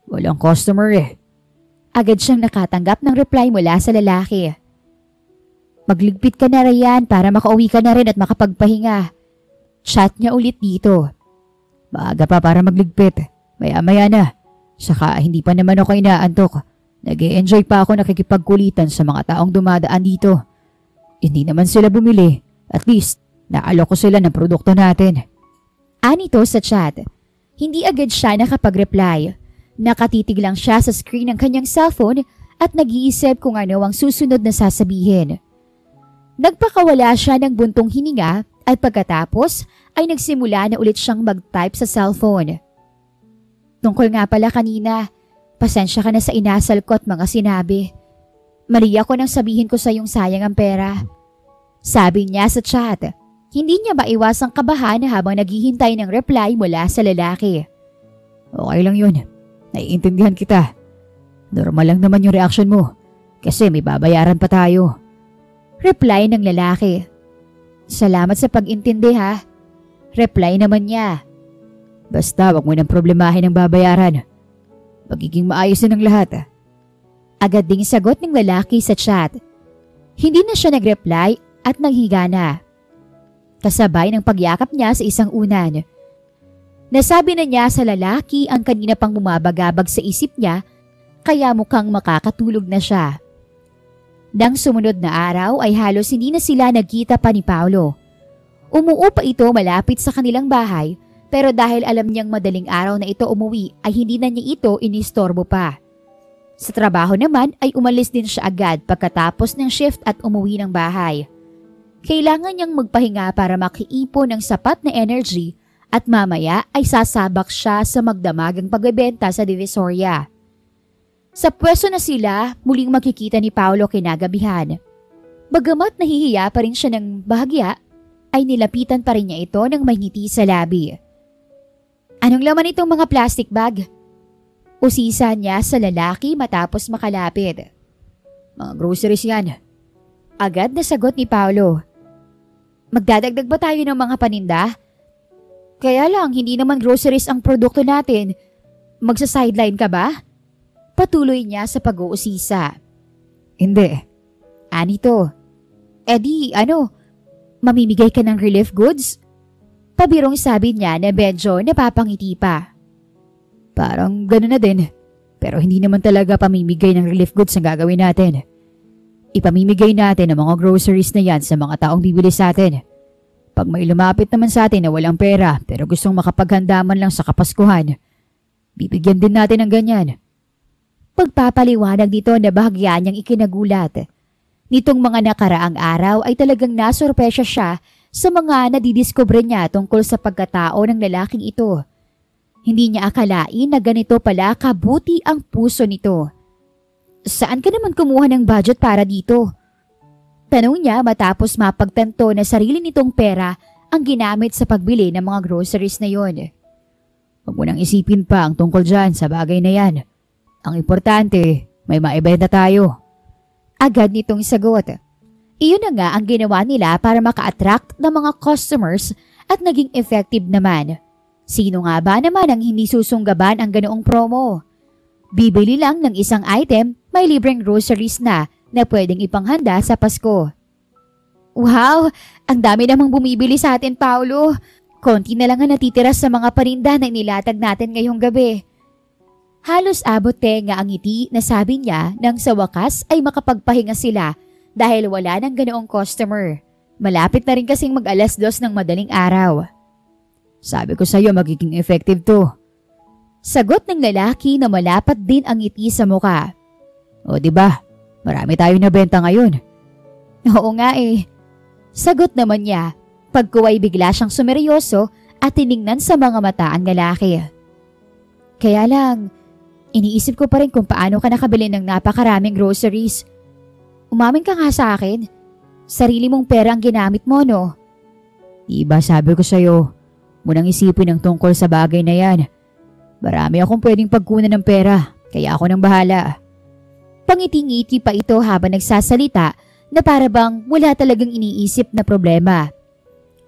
Walang customer eh. Agad siyang nakatanggap ng reply mula sa lalaki. Magligpit ka na riyan para makauwi ka na rin at makapagpahinga. Chat niya ulit dito. Maaga pa para magligpit. Maya-maya na. Saka hindi pa naman ako inaantok. Nag-e-enjoy pa ako nakikipagkulitan sa mga taong dumadaan dito. Hindi naman sila bumili. At least, naalok ko sila ng produkto natin. Anito sa chat. Hindi agad siya nakapag-reply. Nakatitig lang siya sa screen ng kanyang cellphone at nag-iisip kung ano ang susunod na sasabihin. Nagpakawala siya ng buntong hininga at pagkatapos ay nagsimula na ulit siyang mag-type sa cellphone. Tungkol nga pala kanina, pasensya ka na sa inasal ko at mga sinabi. Mali ako nang sabihin ko sa iyong sayang ang pera. Sabi niya sa chat. Hindi niya maiwasang kabahan habang naghihintay ng reply mula sa lalaki. Okay lang yun. Naiintindihan kita. Normal lang naman yung reaction mo. Kasi may babayaran pa tayo. Reply ng lalaki. Salamat sa pag-intindi ha. Reply naman niya. Basta wag mo nang problemahin ang babayaran. Magiging maayos na ng lahat. Agad ding sagot ng lalaki sa chat. Hindi na siya nag-reply at naghiga na. Kasabay ng pagyakap niya sa isang unan. Nasabi na niya sa lalaki ang kanina pang bumabagabag sa isip niya kaya mukhang makakatulog na siya. Nang sumunod na araw ay halos hindi na sila nagkita pa ni Paolo. Umuupa ito malapit sa kanilang bahay pero dahil alam niyang madaling araw na ito umuwi ay hindi na niya ito inistorbo pa. Sa trabaho naman ay umalis din siya agad pagkatapos ng shift at umuwi ng bahay. Kailangan niyang magpahinga para makiipon ng sapat na energy at mamaya ay sasabak siya sa magdamagang pagbebenta sa Divisoria. Sa pwesto na sila, muling makikita ni Paolo kinagabihan. Bagamat nahihiya pa rin siya ng bahagya, ay nilapitan pa rin niya ito ng may ngiti sa labi. Anong laman itong mga plastic bag? Usisa niya sa lalaki matapos makalapit. Mga groceries yan. Agad na sagot ni Paolo. Magdadagdag ba tayo ng mga paninda? Kaya lang, hindi naman groceries ang produkto natin. Magsa-sideline ka ba? Patuloy niya sa pag-uusisa. Hindi. Anito. Mamimigay ka ng relief goods? Pabirong sabi niya na medyo napapangiti pa. Parang gano'n na din. Pero hindi naman talaga pamimigay ng relief goods ang gagawin natin. Ipamimigay natin ang mga groceries na yan sa mga taong bibili sa atin. Pag may lumapit naman sa atin na walang pera pero gustong makapaghanda man lang sa Kapaskuhan, Bibigyan din natin ng ganyan. Pagpapaliwanag nito na bahagya niyang ikinagulat. Nitong mga nakaraang araw ay talagang nasurpresya siya sa mga nadidiskubre niya tungkol sa pagkatao ng lalaking ito. Hindi niya akalain na ganito pala kabuti ang puso nito. Saan ka naman kumuha ng budget para dito? Tanong niya matapos mapagtanto na sarili nitong pera ang ginamit sa pagbili ng mga groceries na yon. Huwag mo nang isipin pa ang tungkol dyan sa bagay na yan. Ang importante, may maibenta tayo. Agad nitong sagot. Iyon na nga ang ginawa nila para maka-attract ng mga customers at naging effective naman. Sino nga ba naman ang hindi susunggaban ang ganoong promo? Bibili lang ng isang item, may libreng groceries na pwedeng ipanghanda sa Pasko. Wow! Ang dami namang bumibili sa atin, Paolo. Konti na lang ang natitira sa mga parinda na inilatag natin ngayong gabi. Halos abot tenga ang ngiti na sabi niya nang sa wakas ay makapagpahinga sila dahil wala nang ganoong customer. Malapit na rin kasing mag-alas 2 ng madaling araw. Sabi ko sa'yo magiging effective to. Sagot ng lalaki na malapat din ang ngiti sa muka. O diba, marami tayong nabenta ngayon. Oo nga eh. Sagot naman niya, pagkuway bigla siyang sumeryoso at tiningnan sa mga mata ang lalaki. Kaya lang, iniisip ko pa rin kung paano ka nakabili ng napakaraming groceries. Umamin ka nga sa akin. Sarili mong pera ang ginamit mo, no? Diba sabi ko sa'yo, munang isipin ang tungkol sa bagay na yan. Marami akong pwedeng pagkunan ng pera, kaya ako nang bahala. Pangiti-ngiti pa ito habang nagsasalita na para bang wala talagang iniisip na problema.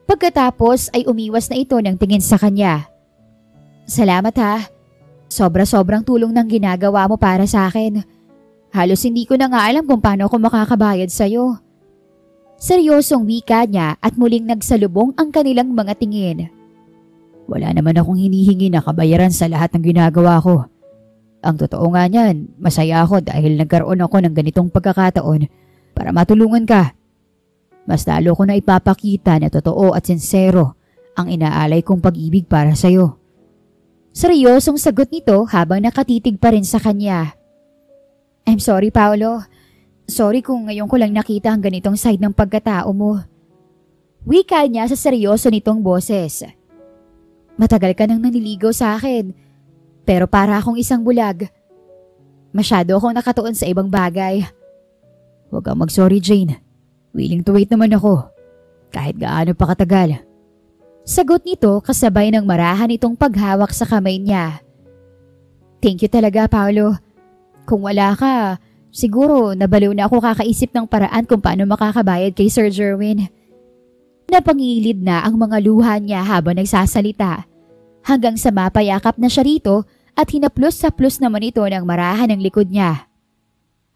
Pagkatapos ay umiwas na ito ng tingin sa kanya. Salamat ha. Sobra-sobrang tulong ng ginagawa mo para sa akin. Halos hindi ko na nga alam kung paano ako makakabayad sa'yo. Seryosong wika niya at muling nagsalubong ang kanilang mga tingin. Wala naman akong hinihingi na kabayaran sa lahat ng ginagawa ko. Ang totoo nga niyan, masaya ako dahil nagkaroon ako ng ganitong pagkakataon para matulungan ka. Mas lalo ko na ipapakita na totoo at sincero ang inaalay kong pag-ibig para sa'yo. Seryosong sagot nito habang nakatitig pa rin sa kanya. I'm sorry, Paolo. Sorry kung ngayon ko lang nakita ang ganitong side ng pagkatao mo. Wika niya sa seryoso nitong boses. Matagal ka nang naniligaw sa akin, pero para akong isang bulag. Masyado akong nakatuon sa ibang bagay. Huwag kang mag-sorry, Jane. Willing to wait naman ako, kahit gaano pa katagal. Sagot nito kasabay ng marahan itong paghawak sa kamay niya. Thank you talaga, Paolo. Kung wala ka, siguro nabaliw na ako kakaisip ng paraan kung paano makakabayad kay Sir Jerwin. Napangilid na ang mga luha niya habang nagsasalita, hanggang sa mapayakap na siya rito at hinaplos-saplos naman ito ng marahan ng likod niya.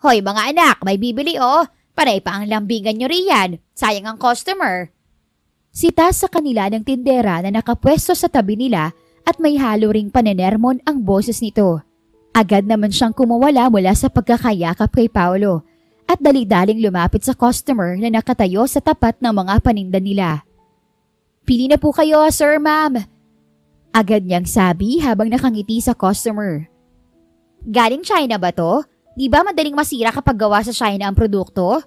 Hoy mga anak, may bibili oh. Panay pa ang lambingan nyo riyan. Sayang ang customer. Sita sa kanila ng tindera na nakapwesto sa tabi nila at may halo ring panenermon ang boses nito. Agad naman siyang kumawala mula sa pagkakayakap kay Paolo at dali-daling lumapit sa customer na nakatayo sa tapat ng mga paninda nila. Pili na po kayo, sir, ma'am. Agad niyang sabi habang nakangiti sa customer. Galing China ba to? Di ba madaling masira kapag gawa sa China ang produkto?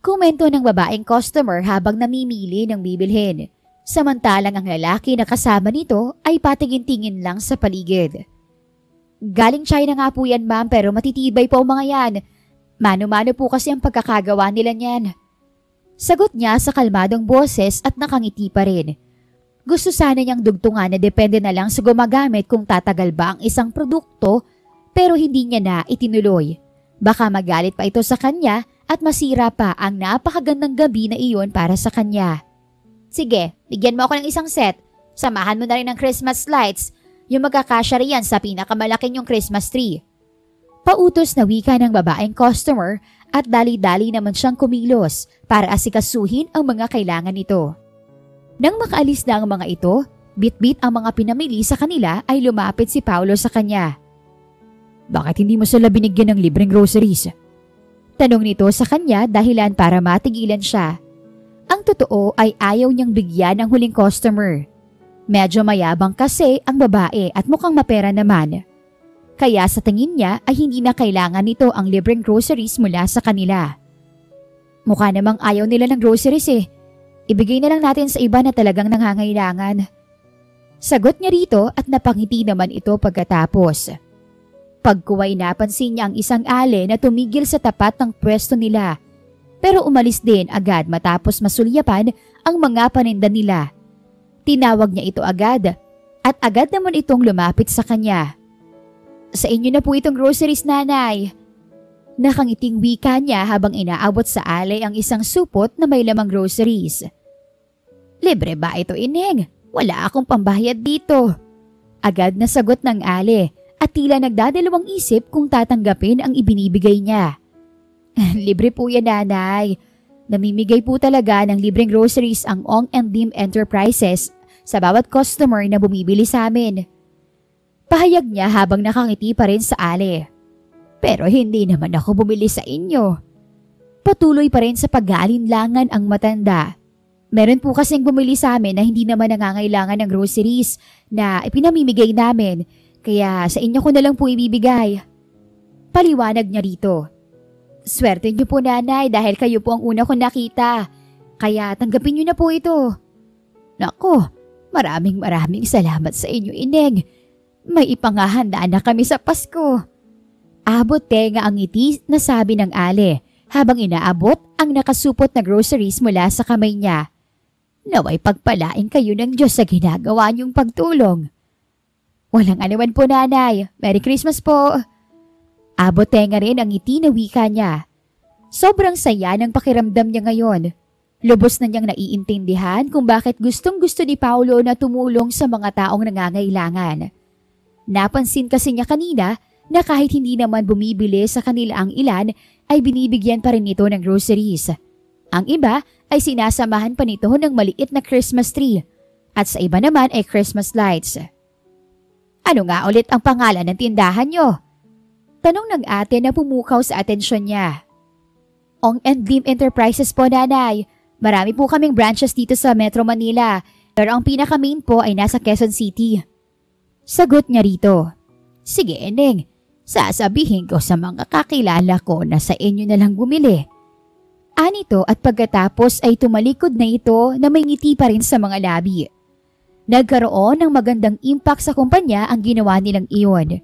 Komento ng babaeng customer habang namimili ng bibilhin. Samantalang ang lalaki na kasama nito ay patingin-tingin lang sa paligid. Galing China nga po yan, ma'am, pero matitibay po ang mga yan. Mano-mano po kasi ang pagkakagawa nila niyan. Sagot niya sa kalmadong boses at nakangiti pa rin. Gusto sana niyang dugtungan na depende na lang sa gumagamit kung tatagal ba ang isang produkto, pero hindi niya na itinuloy. Baka magalit pa ito sa kanya at masira pa ang napakagandang gabi na iyon para sa kanya. Sige, bigyan mo ako ng isang set. Samahan mo na rin ng Christmas lights. Yung magkakasya riyan sa pinakamalaking yung Christmas tree. Pautos na wika ng babaeng customer at dali-dali naman siyang kumilos para asikasuhin ang mga kailangan nito. Nang makaalis na ang mga ito, bit-bit ang mga pinamili sa kanila ay lumapit si Paolo sa kanya. Bakit hindi mo sila binigyan ng libreng groceries? Tanong nito sa kanya dahilan para matigilan siya. Ang totoo ay ayaw niyang bigyan ng huling customer. Medyo mayabang kasi ang babae at mukhang mapera naman. Kaya sa tingin niya ay hindi na kailangan nito ang libreng groceries mula sa kanila. Mukha namang ayaw nila ng groceries eh. Ibigay na lang natin sa iba na talagang nangangailangan. Sagot niya rito at napangiti naman ito pagkatapos. Pagkuway napansin niya ang isang ale na tumigil sa tapat ng pwesto nila. Pero umalis din agad matapos masulyapan ang mga paninda nila. Tinawag niya ito agad at agad naman itong lumapit sa kanya. Sa inyo na po itong groceries, nanay. Nakangiting wika niya habang inaabot sa alay ang isang supot na may lamang groceries. Libre ba ito, Ineng? Wala akong pambayad dito. Agad na sagot ng ale at tila nagdadalawang isip kung tatanggapin ang ibinibigay niya. Libre po yan, nanay. Namimigay po talaga ng libreng groceries ang Ong and Lim Enterprises sa bawat customer na bumibili sa amin. Pahayag niya habang nakangiti pa rin sa ale. Pero hindi naman ako bumili sa inyo. Patuloy pa rin sa pag-aalinlangan ang matanda. Meron po kasing bumili sa amin na hindi naman nangangailangan ng groceries na ipinamimigay namin, kaya sa inyo ko na lang po ibibigay. Paliwanag niya rito. Swerte niyo po, nanay, dahil kayo po ang una kong nakita. Kaya tanggapin niyo na po ito. Nako, maraming salamat sa inyo, Ineng. May ipanghahandaan na kami sa Pasko. Abot tenga ang ngiti na sabi ng ale habang inaabot ang nakasupot na groceries mula sa kamay niya. Naway pagpalain kayo ng Diyos sa ginagawa niyong pagtulong. Walang anuman po, nanay. Merry Christmas po. Abot tenga rin ang ngiti na wika niya. Sobrang saya ng pakiramdam niya ngayon. Lubos na niyang naiintindihan kung bakit gustong-gusto ni Paolo na tumulong sa mga taong nangangailangan. Napansin kasi niya kanina na kahit hindi naman bumibili sa kanila ang ilan ay binibigyan pa rin ito ng groceries. Ang iba ay sinasamahan pa nito ng maliit na Christmas tree at sa iba naman ay Christmas lights. Ano nga ulit ang pangalan ng tindahan niyo? Tanong ng ate na pumukaw sa atensyon niya. Ong and Lim Enterprises po, nanay. Marami po kaming branches dito sa Metro Manila, pero ang pinaka-main po ay nasa Quezon City. Sagot niya rito. Sige, Eneng. Sasabihin ko sa mga kakilala ko na sa inyo na lang bumili. Anito at pagkatapos ay tumalikod na ito na may ngiti pa rin sa mga labi. Nagkaroon ng magandang impact sa kumpanya ang ginawa nilang iyon.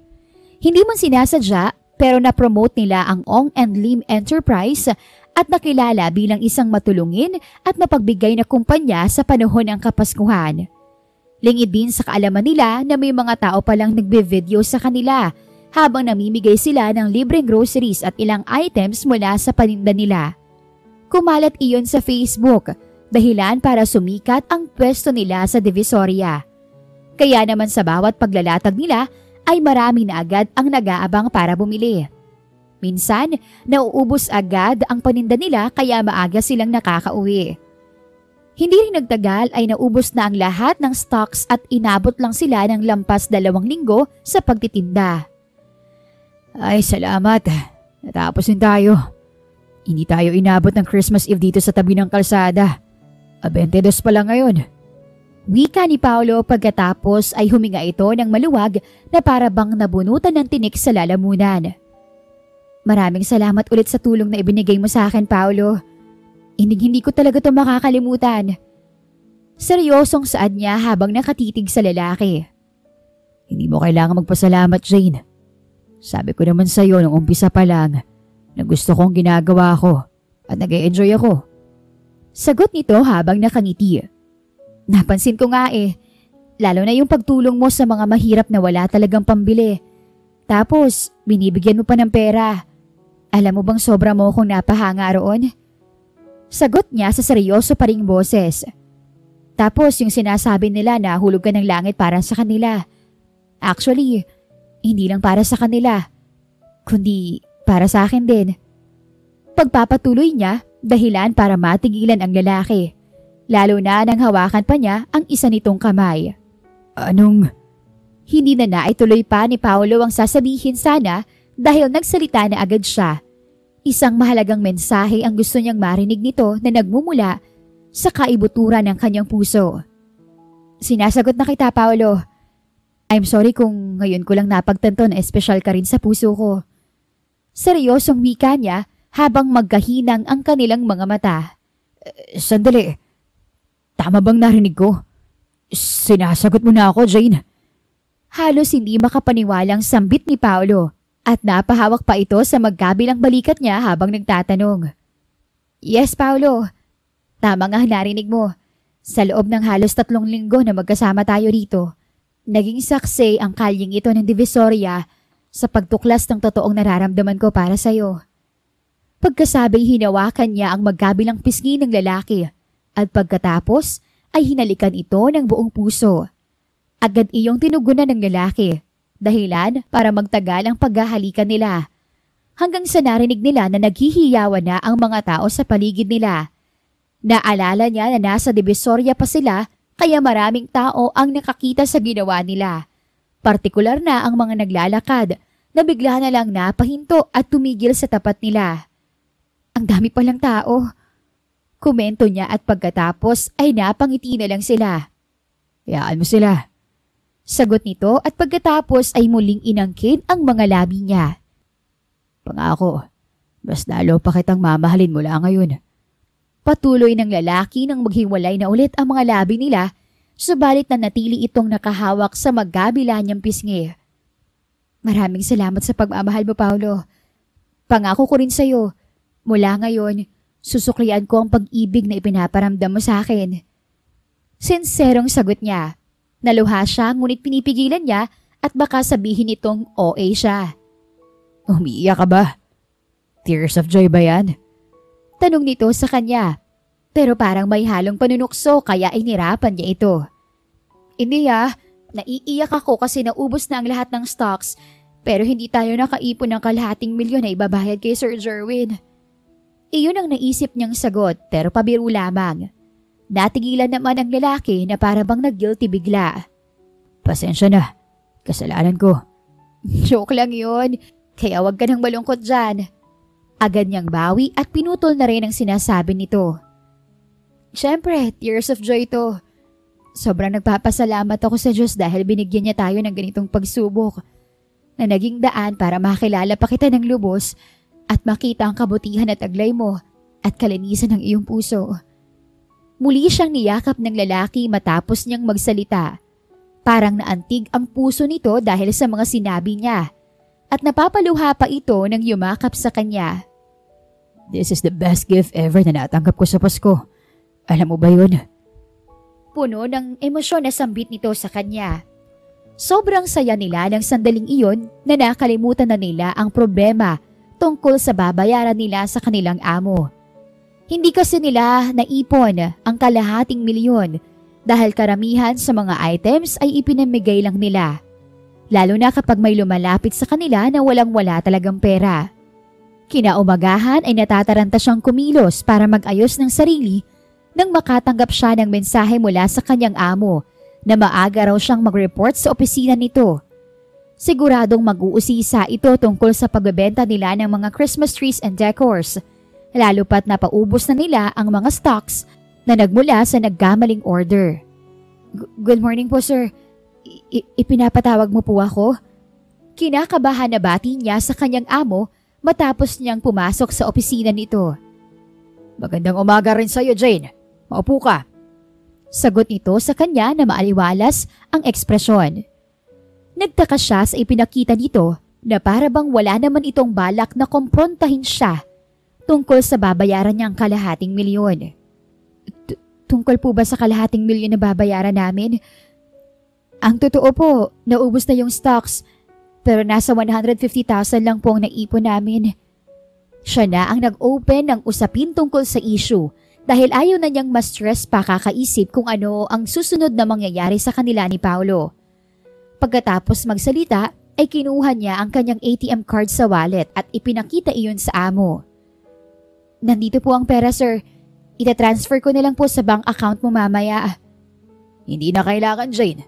Hindi man sinasadya pero na-promote nila ang Ong and Lim Enterprise at nakilala bilang isang matulungin at mapagbigay na kumpanya sa panahon ng Kapaskuhan. Lingid din sa kaalaman nila na may mga tao palang nagbe-video sa kanila habang namimigay sila ng libreng groceries at ilang items mula sa paninda nila. Kumalat iyon sa Facebook, dahilan para sumikat ang pwesto nila sa Divisoria. Kaya naman sa bawat paglalatag nila ay marami na agad ang nag-aabang para bumili. Minsan, nauubos agad ang paninda nila kaya maaga silang nakakauwi. Hindi rin nagtagal ay naubos na ang lahat ng stocks at inabot lang sila ng lampas 2 linggo sa pagtitinda. Ay, salamat. Natapos din tayo. Hindi tayo inabot ng Christmas Eve dito sa tabi ng kalsada. 22 pa lang ngayon. Wika ni Paolo pagkatapos ay huminga ito ng maluwag na para bang nabunutan ng tinik sa lalamunan. Maraming salamat ulit sa tulong na ibinigay mo sa akin, Paolo. Hindi ko talaga ito makakalimutan. Seryosong saad niya habang nakatitig sa lalaki. Hindi mo kailangan magpasalamat, Jane. Sabi ko naman sa iyo nung umpisa pa lang na gusto kong ginagawa ko at nag-e-enjoy ako. Sagot nito habang nakangiti. Napansin ko nga lalo na yung pagtulong mo sa mga mahirap na wala talagang pambili. Tapos, binibigyan mo pa ng pera. Alam mo bang sobra mo kung napahanga roon? Sagot niya sa seryoso pa ring boses. Tapos yung sinasabi nila na hulog ka ng langit para sa kanila. Actually, hindi lang para sa kanila, kundi para sa akin din. Pagpapatuloy niya, dahilan para matigilan ang lalaki. Lalo na nang hawakan pa niya ang isa nitong kamay. Anong? Hindi na naituloy pa ni Paolo ang sasabihin sana dahil nagsalita na agad siya. Isang mahalagang mensahe ang gusto niyang marinig nito na nagmumula sa kaibuturan ng kanyang puso. Sinasagot na kita, Paolo. I'm sorry kung ngayon ko lang napagtanto na espesyal ka rin sa puso ko. Seryosong wika niya habang magkahinang ang kanilang mga mata. Sandali. Tama bang narinig ko? Sinasagot mo na ako, Jane. Halos hindi makapaniwalang sambit ni Paolo at napahawak pa ito sa magkabilang balikat niya habang nagtatanong. Yes, Paolo. Tama nga narinig mo. Sa loob ng halos 3 linggo na magkasama tayo rito, naging saksi ang kalyeng ito ng Divisoria sa pagtuklas ng totoong nararamdaman ko para sa'yo. Pagkasabing hinawakan niya ang magkabilang pisngi ng lalaki at pagkatapos ay hinalikan ito ng buong puso. Agad iyong tinugunan ng lalaki, dahilan para magtagal ang paghahalikan nila. Hanggang sa narinig nila na naghihiyawan na ang mga tao sa paligid nila. Naalala niya na nasa Divisoria pa sila kaya maraming tao ang nakakita sa ginawa nila. Partikular na ang mga naglalakad na bigla na lang napahinto at tumigil sa tapat nila. Ang dami palang tao. Komento niya at pagkatapos ay napangiti na lang sila. Hayaan mo sila. Sagot nito at pagkatapos ay muling inangkin ang mga labi niya. Pangako, mas lalo pa kitang mamahalin mula ngayon. Patuloy ng lalaki nang maghiwalay na ulit ang mga labi nila, subalit na natili itong nakahawak sa magkabila niyang pisngi. Maraming salamat sa pagmamahal mo, Paolo. Pangako ko rin sa'yo, mula ngayon, susuklian ko ang pag-ibig na ipinaparamdam mo sa akin. Sinserong sagot niya. Naluha siya ngunit pinipigilan niya at baka sabihin itong OA siya. Umiiyak ka ba? Tears of joy ba yan? Tanong nito sa kanya. Pero parang may halong panunukso kaya inirapan niya ito. Hindi naiiyak ako kasi naubos na ang lahat ng stocks pero hindi tayo nakaipon ng kalahating milyon na ibabayad kay Sir Jerwin. Iyon ang naisip niyang sagot pero pabiro lamang. Natigilan naman ang lalaki na para bang nag-guilty bigla. Pasensya na. Kasalanan ko. Joke lang yun. Kaya wag ka nang malungkot dyan. Agad niyang bawi at pinutol na rin ang sinasabi nito. Siyempre, tears of joy to. Sobrang nagpapasalamat ako sa Diyos dahil binigyan niya tayo ng ganitong pagsubok na naging daan para makilala pa kita ng lubos at makita ang kabutihan at taglay mo at kalinisan ng iyong puso. Muli siyang niyakap ng lalaki matapos niyang magsalita. Parang naantig ang puso nito dahil sa mga sinabi niya at napapaluha pa ito nang yumakap sa kanya. This is the best gift ever na natanggap ko sa Pasko. Alam mo ba yun? Puno ng emosyon na sambit nito sa kanya. Sobrang saya nila ng sandaling iyon na nakalimutan na nila ang problema tungkol sa babayaran nila sa kanilang amo. Hindi kasi nila naipon ang kalahating milyon dahil karamihan sa mga items ay ipinamigay lang nila. Lalo na kapag may lumalapit sa kanila na walang-wala talagang pera. Kinaumagahan ay natataranta siyang kumilos para mag-ayos ng sarili nang makatanggap siya ng mensahe mula sa kanyang amo na maaga raw siyang mag-report sa opisina nito. Siguradong mag-uusisa ito tungkol sa pagbebenta nila ng mga Christmas trees and decors. Lalo pat napaubos na nila ang mga stocks na nagmula sa nagkamaling order. Good morning po, sir. Ipinapatawag mo po ako? Kinakabahan na bati niya sa kanyang amo matapos niyang pumasok sa opisina nito. Magandang umaga rin sa'yo, Jane. Maupo ka. Sagot nito sa kanya na maaliwalas ang ekspresyon. Nagtaka siya sa ipinakita nito na para bang wala naman itong balak na komprontahin siya tungkol sa babayaran niyang kalahating milyon. Tungkol po ba sa kalahating milyon na babayaran namin? Ang totoo po, naubos na yung stocks pero nasa 150,000 lang po ang naipon namin. Siya na ang nag-open ng usapin tungkol sa issue dahil ayaw na niyang ma-stress pa kakaisip kung ano ang susunod na mangyayari sa kanila ni Paolo. Pagkatapos magsalita ay kinuha niya ang kanyang ATM card sa wallet at ipinakita iyon sa amo. Nandito po ang pera, sir. Itatransfer ko na lang po sa bank account mo mamaya. Hindi na kailangan, Jane.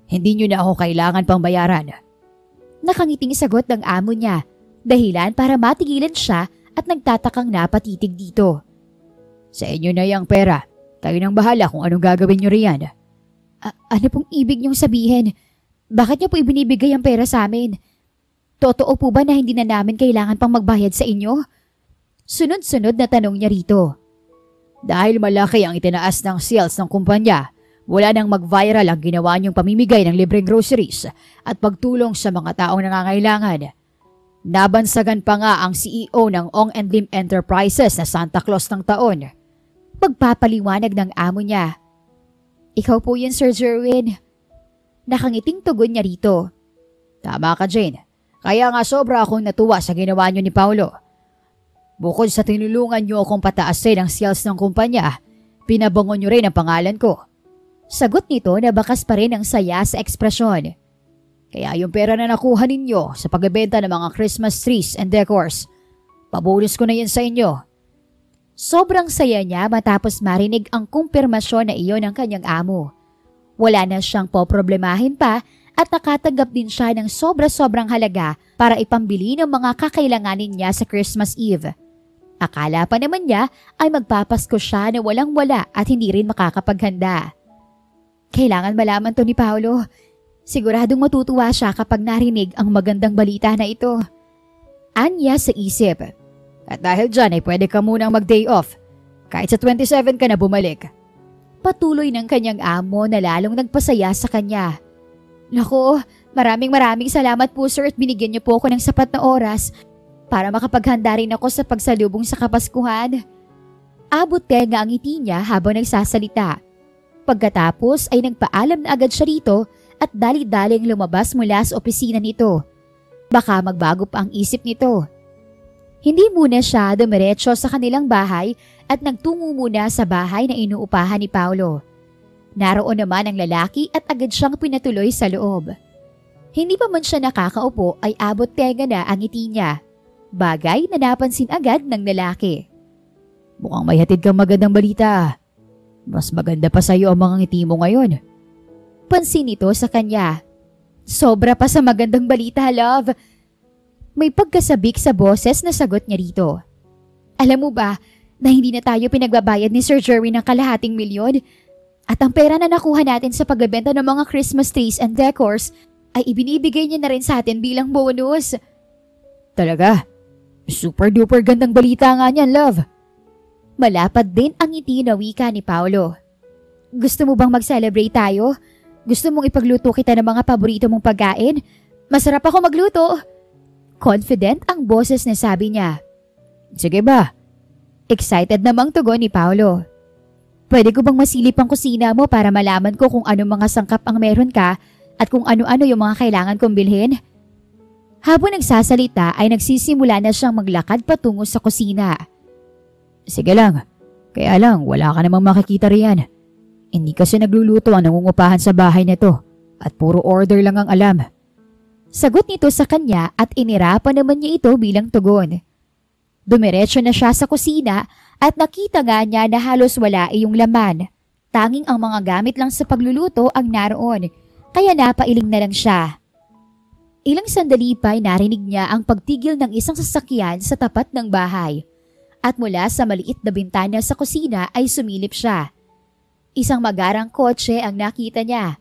Hindi niyo na ako kailangan pang bayaran. Nakangiting sagot ng amo niya, dahilan para matigilan siya at nagtatakang napatitig dito. Sa inyo na yung pera. Kayo nang bahala kung anong gagawin niyo riyan. Ano pong ibig niyong sabihin? Bakit niyo po ibinibigay ang pera sa amin? Totoo po ba na hindi na namin kailangan pang magbayad sa inyo? Sunod-sunod na tanong niya rito. Dahil malaki ang itinaas ng sales ng kumpanya, wala nang mag-viral ang ginawa niyong pamimigay ng libreng groceries at pagtulong sa mga taong nangangailangan. Nabansagan pa nga ang CEO ng Ong and Lim Enterprises na Santa Claus ng taon. Pagpapaliwanag ng amo niya. Ikaw po yun, Sir Jerwin. Nakangiting tugon niya rito. Tama ka, Jane. Kaya nga sobra akong natuwa sa ginawa niyo ni Paolo. Bukod sa tinulungan niyo akong pataasin ang sales ng kumpanya, pinabangon niyo rin ang pangalan ko. Sagot nito na bakas pa rin ang saya sa ekspresyon. Kaya yung pera na nakuha ninyo sa pagbebenta ng mga Christmas trees and decors, pabonus ko na yan sa inyo. Sobrang saya niya matapos marinig ang kumpirmasyon na iyon ng kanyang amo. Wala na siyang poproblemahin pa at nakatanggap din siya ng sobra-sobrang halaga para ipambili ng mga kakailanganin niya sa Christmas Eve. Akala pa naman niya ay magpapasko siya na walang-wala at hindi rin makakapaghanda. Kailangan malaman to ni Paolo. Siguradong matutuwa siya kapag narinig ang magandang balita na ito. Anya sa isip. At dahil dyan ay pwede ka munang mag-day off. Kahit sa 27 ka na bumalik. Patuloy ng kanyang amo na lalong nagpasaya sa kanya. Naku, maraming salamat po sir at binigyan niyo po ako ng sapat na oras para makapaghanda rin ako sa pagsalubong sa Kapaskuhan. Abot tenga ang ngiti niya habang nagsasalita. Pagkatapos ay nagpaalam na agad siya rito at dali-daling lumabas mula sa opisina nito. Baka magbago pa ang isip nito. Hindi muna siya dumiretso sa kanilang bahay at nagtungo muna sa bahay na inuupahan ni Paolo. Naroon naman ang lalaki at agad siyang pinatuloy sa loob. Hindi pa man siya nakakaupo ay abot tenga na ang ngiti niya. Bagay na napansin agad ng lalaki. Mukhang may hatid kang magandang balita. Mas maganda pa sa'yo ang mga ngiti mo ngayon. Pansin nito sa kanya. Sobra pa sa magandang balita, love. May pagkasabik sa boses na sagot niya rito. Alam mo ba na hindi na tayo pinagbabayad ni Sir Jerwin ng kalahating milyon? At ang pera na nakuha natin sa pagbebenta ng mga Christmas trees and decors ay ibinibigay niya na rin sa atin bilang bonus. Talaga? Super duper gandang balita nga niyan, love. Malapad din ang ngiti na wika ni Paolo. Gusto mo bang mag-celebrate tayo? Gusto mong ipagluto kita ng mga paborito mong pagkain? Masarap ako magluto. Confident ang boses na sabi niya. Sige ba? Excited namang tugon ni Paolo. Pwede ko bang masilip ang kusina mo para malaman ko kung anong mga sangkap ang meron ka at kung ano-ano yung mga kailangan kong bilhin? Habang nagsasalita ay nagsisimula na siyang maglakad patungo sa kusina. Sige lang. Kaya lang wala ka namang makikita riyan. Hindi kasi nagluluto ang nangungupahan sa bahay nito at puro order lang ang alam. Sagot nito sa kanya at inirapan naman niya ito bilang tugon. Dumiretso na siya sa kusina at nakita nga niya na halos wala iyong laman. Tanging ang mga gamit lang sa pagluluto ang naroon, kaya napailing na lang siya. Ilang sandali pa ay narinig niya ang pagtigil ng isang sasakyan sa tapat ng bahay. At mula sa maliit na bintana sa kusina ay sumilip siya. Isang magarang kotse ang nakita niya.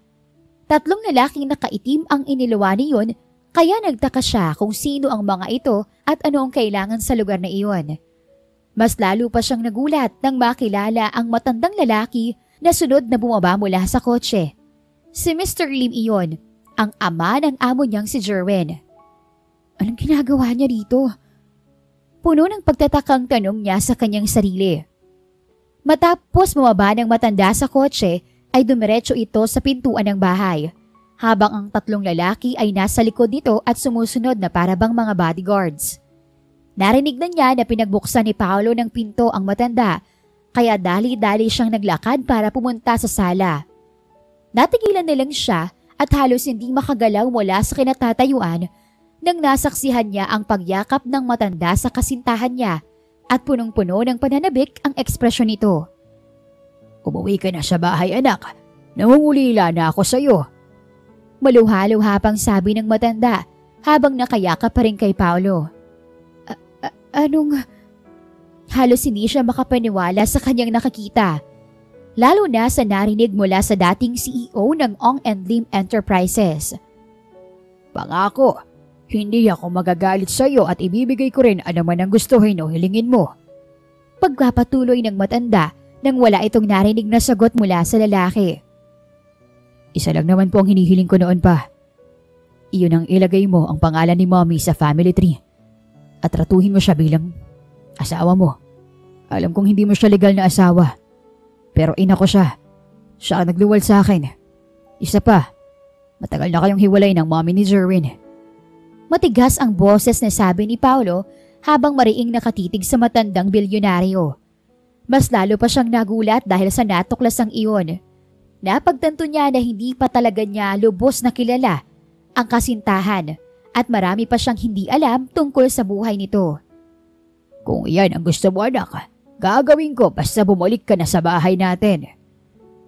3 lalaking nakaitim ang iniluwa niyon, kaya nagtaka siya kung sino ang mga ito at ano ang kailangan sa lugar na iyon. Mas lalo pa siyang nagulat nang makilala ang matandang lalaki na sunod na bumaba mula sa kotse. Si Mr. Lim iyon, ang ama ng amo niyang si Jerwin. Anong ginagawa niya dito? Puno ng pagtatakang tanong niya sa kanyang sarili. Matapos bumaba ng matanda sa kotse, ay dumiretso ito sa pintuan ng bahay, habang ang 3 lalaki ay nasa likod nito at sumusunod na parabang mga bodyguards. Narinig na niya na pinagbuksan ni Paolo ng pinto ang matanda, kaya dali-dali siyang naglakad para pumunta sa sala. Natigilan na lang siya at halos hindi makagalaw mula sa kinatatayuan nang nasaksihan niya ang pagyakap ng matanda sa kasintahan niya at punong-puno ng pananabik ang ekspresyon nito. Umuwi ka na sa bahay, anak. Nangungulila na ako sa iyo. Maluha-luha pang sabi ng matanda habang nakayakap pa rin kay Paolo. Anong... Halos hindi siya makapaniwala sa kanyang nakakita. lalo na sa narinig mula sa dating CEO ng Ong and Lim Enterprises. Pangako, hindi ako magagalit sa iyo at ibibigay ko rin anuman ang gustuhin o hilingin mo. Pagpapatuloy ng matanda nang wala itong narinig na sagot mula sa lalaki. Isa lang naman po ang hinihiling ko noon pa. Iyon ang ilagay mo ang pangalan ni Mommy sa family tree at tratuhin mo siya bilang asawa mo. Alam kong hindi mo siya legal na asawa, pero ina ko siya. Siya ang nagluwal sa akin. Isa pa, matagal na kayong hiwalay ng mommy ni Jerwin. Matigas ang boses na sabi ni Paolo habang mariing nakatitig sa matandang bilyonaryo. Mas lalo pa siyang nagulat dahil sa natuklasang iyon. Napagtanto niya na hindi pa talaga niya lubos na kilala ang kasintahan at marami pa siyang hindi alam tungkol sa buhay nito. Kung iyan ang gusto mo anak, gagawin ko basta bumalik ka na sa bahay natin.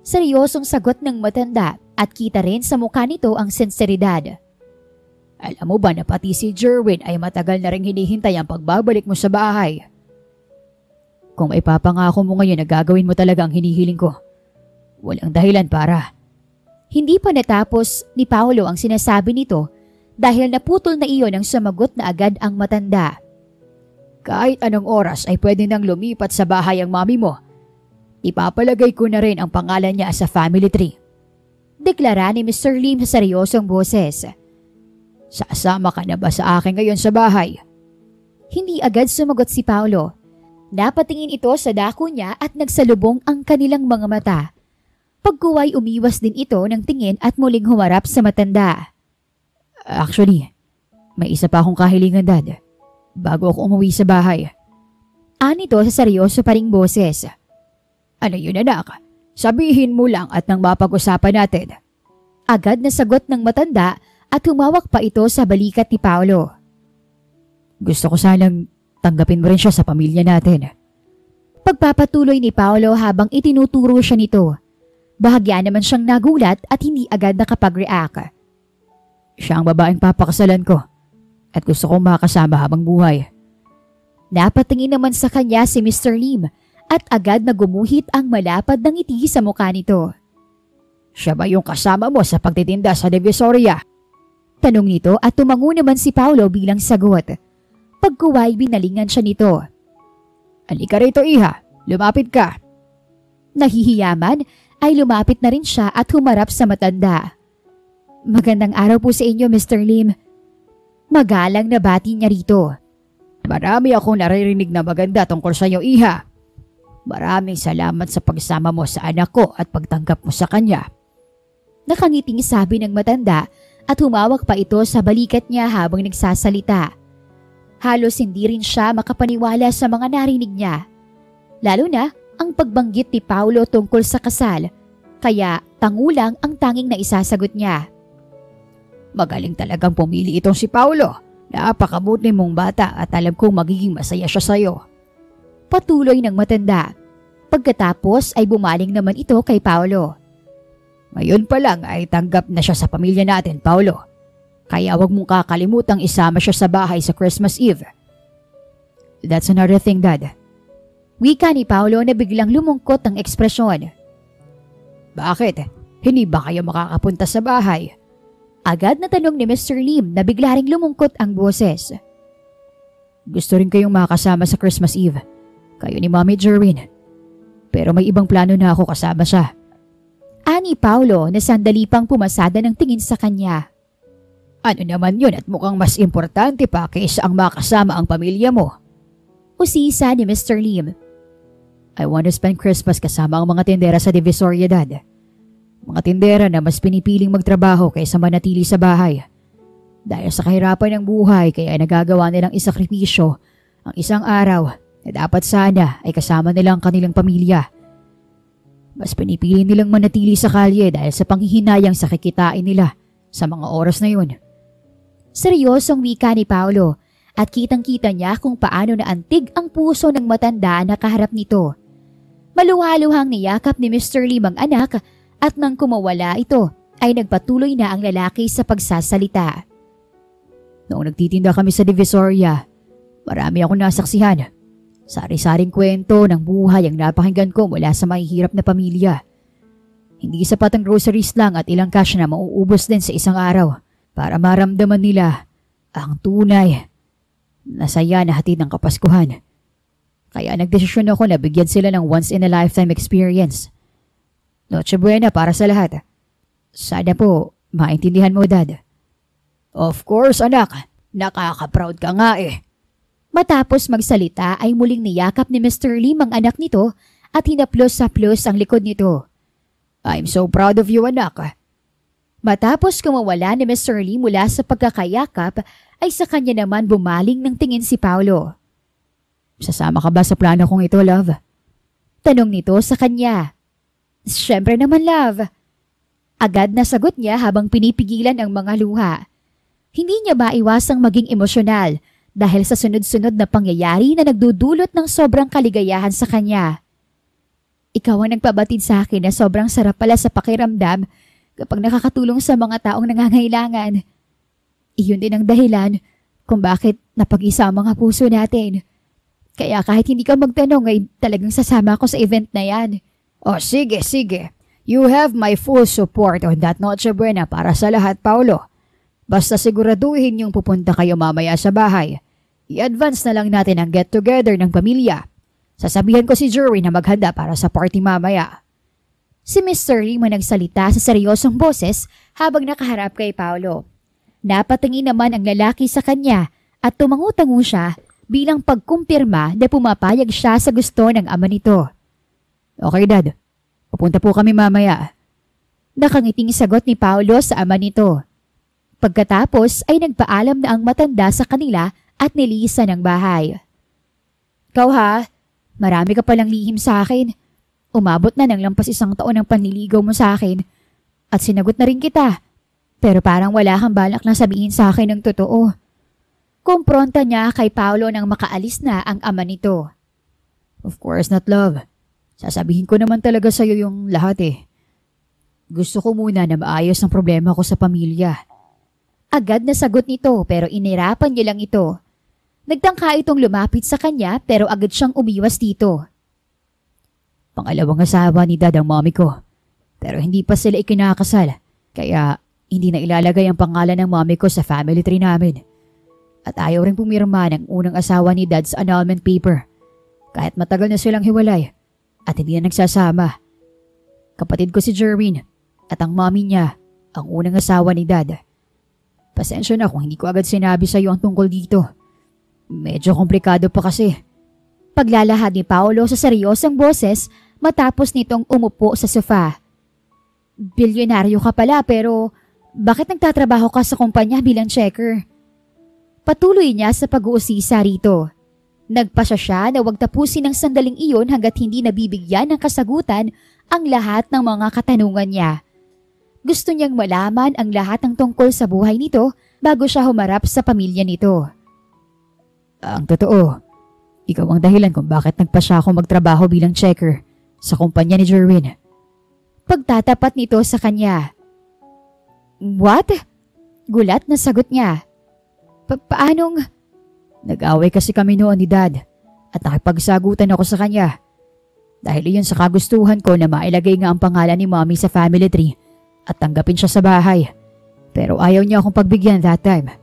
Seryosong sagot ng matanda at kita rin sa mukha nito ang sinseridad. Alam mo ba na pati si Jerwin ay matagal na rin hinihintay ang pagbabalik mo sa bahay? Kung may papangako mo ngayon na gagawin mo talaga ang hinihiling ko, walang dahilan para. Hindi pa natapos ni Paolo ang sinasabi nito dahil naputol na iyon ang sumagot na agad ang matanda. Kahit anong oras ay pwede nang lumipat sa bahay ang mami mo. Ipapalagay ko na rin ang pangalan niya sa family tree. Deklara ni Mr. Lim sa seryosong boses. Sasama ka na ba sa akin ngayon sa bahay? Hindi agad sumagot si Paolo. Napatingin ito sa dako niya at nagsalubong ang kanilang mga mata. Pagkuway umiwas din ito ng tingin at muling humarap sa matanda. Actually, may isa pa akong kahilingan dad. Bago ako umuwi sa bahay. Anito sa seryoso pa ring boses. Ano yun anak? Sabihin mo lang at nang mapag-usapan natin. Agad na sagot ng matanda at humawak pa ito sa balikat ni Paolo. Gusto ko sanang tanggapin mo rin siya sa pamilya natin. Pagpapatuloy ni Paolo habang itinuturo siya nito. Bahagya naman siyang nagulat at hindi agad nakapag-react. Siya ang babaeng papakasalan ko at gusto kong makasama habang buhay. Napatingin naman sa kanya si Mr. Lim at agad na gumuhit ang malapad ng ngiti sa mukha nito. Siya ba yung kasama mo sa pagtitinda sa Divisoria? Tanong nito at tumango naman si Paolo bilang sagot. Pagkuway binalingan siya nito. Halika rito iha, lumapit ka. Nahihiyaman ay lumapit na rin siya at humarap sa matanda. Magandang araw po sa inyo Mr. Lim. Magalang na bati niya rito. Marami akong naririnig na maganda tungkol sa iyo iha. Maraming salamat sa pagsama mo sa anak ko at pagtanggap mo sa kanya. Nakangiting sabi ng matanda at humawak pa ito sa balikat niya habang nagsasalita. Halos hindi rin siya makapaniwala sa mga narinig niya. Lalo na ang pagbanggit ni Paolo tungkol sa kasal, kaya tangulang ang tanging na isasagot niya. Magaling talagang pumili itong si Paolo. Napakabuti mong bata at alam kong magiging masaya siya sa'yo. Patuloy ng matanda. Pagkatapos ay bumaling naman ito kay Paolo. Ngayon pa lang ay tanggap na siya sa pamilya natin, Paolo. Kaya wag mong kakalimutang isama siya sa bahay sa Christmas Eve. That's another thing, Dad. Wika ni Paolo na biglang lumungkot ang ekspresyon. Bakit? Hindi ba kayo makakapunta sa bahay? Agad na tanong ni Mr. Lim na bigla ring lumungkot ang boses. Gusto rin kayong makasama sa Christmas Eve. Kayo ni Mommy Jerwin. Pero may ibang plano na ako kasama siya. Ani Paolo na sandali pang pumasada ng tingin sa kanya. Ano naman yun at mukhang mas importante pa kaysa ang makasama ang pamilya mo. Usisa ni Mr. Lim. I want to spend Christmas kasama ang mga tindera sa Divisoria, Dad. Mga tindera na mas pinipiling magtrabaho kaysa manatili sa bahay. Dahil sa kahirapan ng buhay kaya nagagawa nilang isakripisyo ang isang araw na dapat sana ay kasama nila ang kanilang pamilya. Mas pinipili nilang manatili sa kalye dahil sa panghihinayang sa kikitain nila sa mga oras na yun. Seryosong wika ni Paolo at kitang-kita niya kung paano naantig ang puso ng matanda na kaharap nito. Maluhaluhang niyakap ni Mr. Lim ang anak at nang kumawala ito ay nagpatuloy na ang lalaki sa pagsasalita. Noong nagtitinda kami sa Divisoria, marami akong nasaksihan. Sari-saring kwento ng buhay ang napakinggan ko mula sa mahihirap na pamilya. Hindi sapat ang groceries lang at ilang cash na mauubos din sa isang araw para maramdaman nila ang tunay na saya na hatid ng Kapaskuhan. Kaya nagdesisyon ako na bigyan sila ng once-in-a-lifetime experience. Noche buena para sa lahat. Sana po maintindihan mo, Dad. Of course, anak. Nakaka-proud ka nga eh. Matapos magsalita ay muling niyakap ni Mr. Lim ang anak nito at hinaplos-saplos ang likod nito. I'm so proud of you, anak. Matapos kumawala ni Mr. Lim mula sa pagkakayakap ay sa kanya naman bumaling ng tingin si Paolo. Sasama ka ba sa plano kong ito, love? Tanong nito sa kanya. Siyempre naman, love. Agad na sagot niya habang pinipigilan ang mga luha. Hindi niya maiwasang maging emosyonal dahil sa sunod-sunod na pangyayari na nagdudulot ng sobrang kaligayahan sa kanya. Ikaw ang nagpabatid sa akin na sobrang sarap pala sa pakiramdam kapag nakakatulong sa mga taong nangangailangan. Iyon din ang dahilan kung bakit napag-isa ang mga puso natin. Kaya kahit hindi ka magtanong ay talagang sasama ako sa event na yan. Oh, sige. You have my full support on that Noche Buena para sa lahat, Paolo. Basta siguraduhin yung pupunta kayo mamaya sa bahay. I-advance na lang natin ang get-together ng pamilya. Sasabihan ko si Jerwin na maghanda para sa party mamaya. Si Mr. Lim nagsalita sa seryosong boses habang nakaharap kay Paolo. Napatingin naman ang lalaki sa kanya at tumangu-tango siya bilang pagkumpirma na pumapayag siya sa gusto ng ama nito. Okay, Dad. Pupunta po kami mamaya. Nakangiting sagot ni Paolo sa ama nito. Pagkatapos ay nagpaalam na ang matanda sa kanila at nilisan ang bahay. Ikaw ha, marami ka palang lihim sa akin. Umabot na ng lampas 1 taon ang panliligaw mo sa akin at sinagot na rin kita. Pero parang wala kang balak na sabihin sa akin ng totoo. Kumpronta niya kay Paolo nang makaalis na ang ama nito. Of course not, love. Sasabihin ko naman talaga sa'yo yung lahat eh. Gusto ko muna na maayos ang problema ko sa pamilya. Agad na sagot nito pero inirapan niya lang ito. Nagtangka itong lumapit sa kanya pero agad siyang umiwas dito. Pangalawang asawa ni Dad ang mommy ko. Pero hindi pa sila ikinakasal. Kaya hindi na ilalagay ang pangalan ng mommy ko sa family tree namin. At ayaw rin pumirma ng unang asawa ni Dad sa annulment paper. Kahit matagal na silang hiwalay at hindi na nagsasama. Kapatid ko si Jerwin at ang mommy niya ang unang asawa ni Dad. Pasensya na kung hindi ko agad sinabi sa iyo ang tungkol dito. Medyo komplikado pa kasi. Paglalahad ni Paolo sa seryosong boses matapos nitong umupo sa sofa. Bilyonaryo ka pala pero bakit nagtatrabaho ka sa kumpanya bilang checker? Patuloy niya sa pag-uusisa rito. Nagpasya siya na huwag tapusin ng sandaling iyon hanggat hindi nabibigyan ng kasagutan ang lahat ng mga katanungan niya. Gusto niyang malaman ang lahat ng tungkol sa buhay nito bago siya humarap sa pamilya nito. Ang totoo, ikaw ang dahilan kung bakit nagpasya ako magtrabaho bilang checker sa kumpanya ni Jerwin. Pagtatapat nito sa kanya. What? Gulat na sagot niya. Paanong? Nag-away kasi kami noon ni Dad at nakipagsagutan ako sa kanya. Dahil iyon sa kagustuhan ko na mailagay nga ang pangalan ni Mommy sa family tree at tanggapin siya sa bahay. Pero ayaw niya akong pagbigyan that time.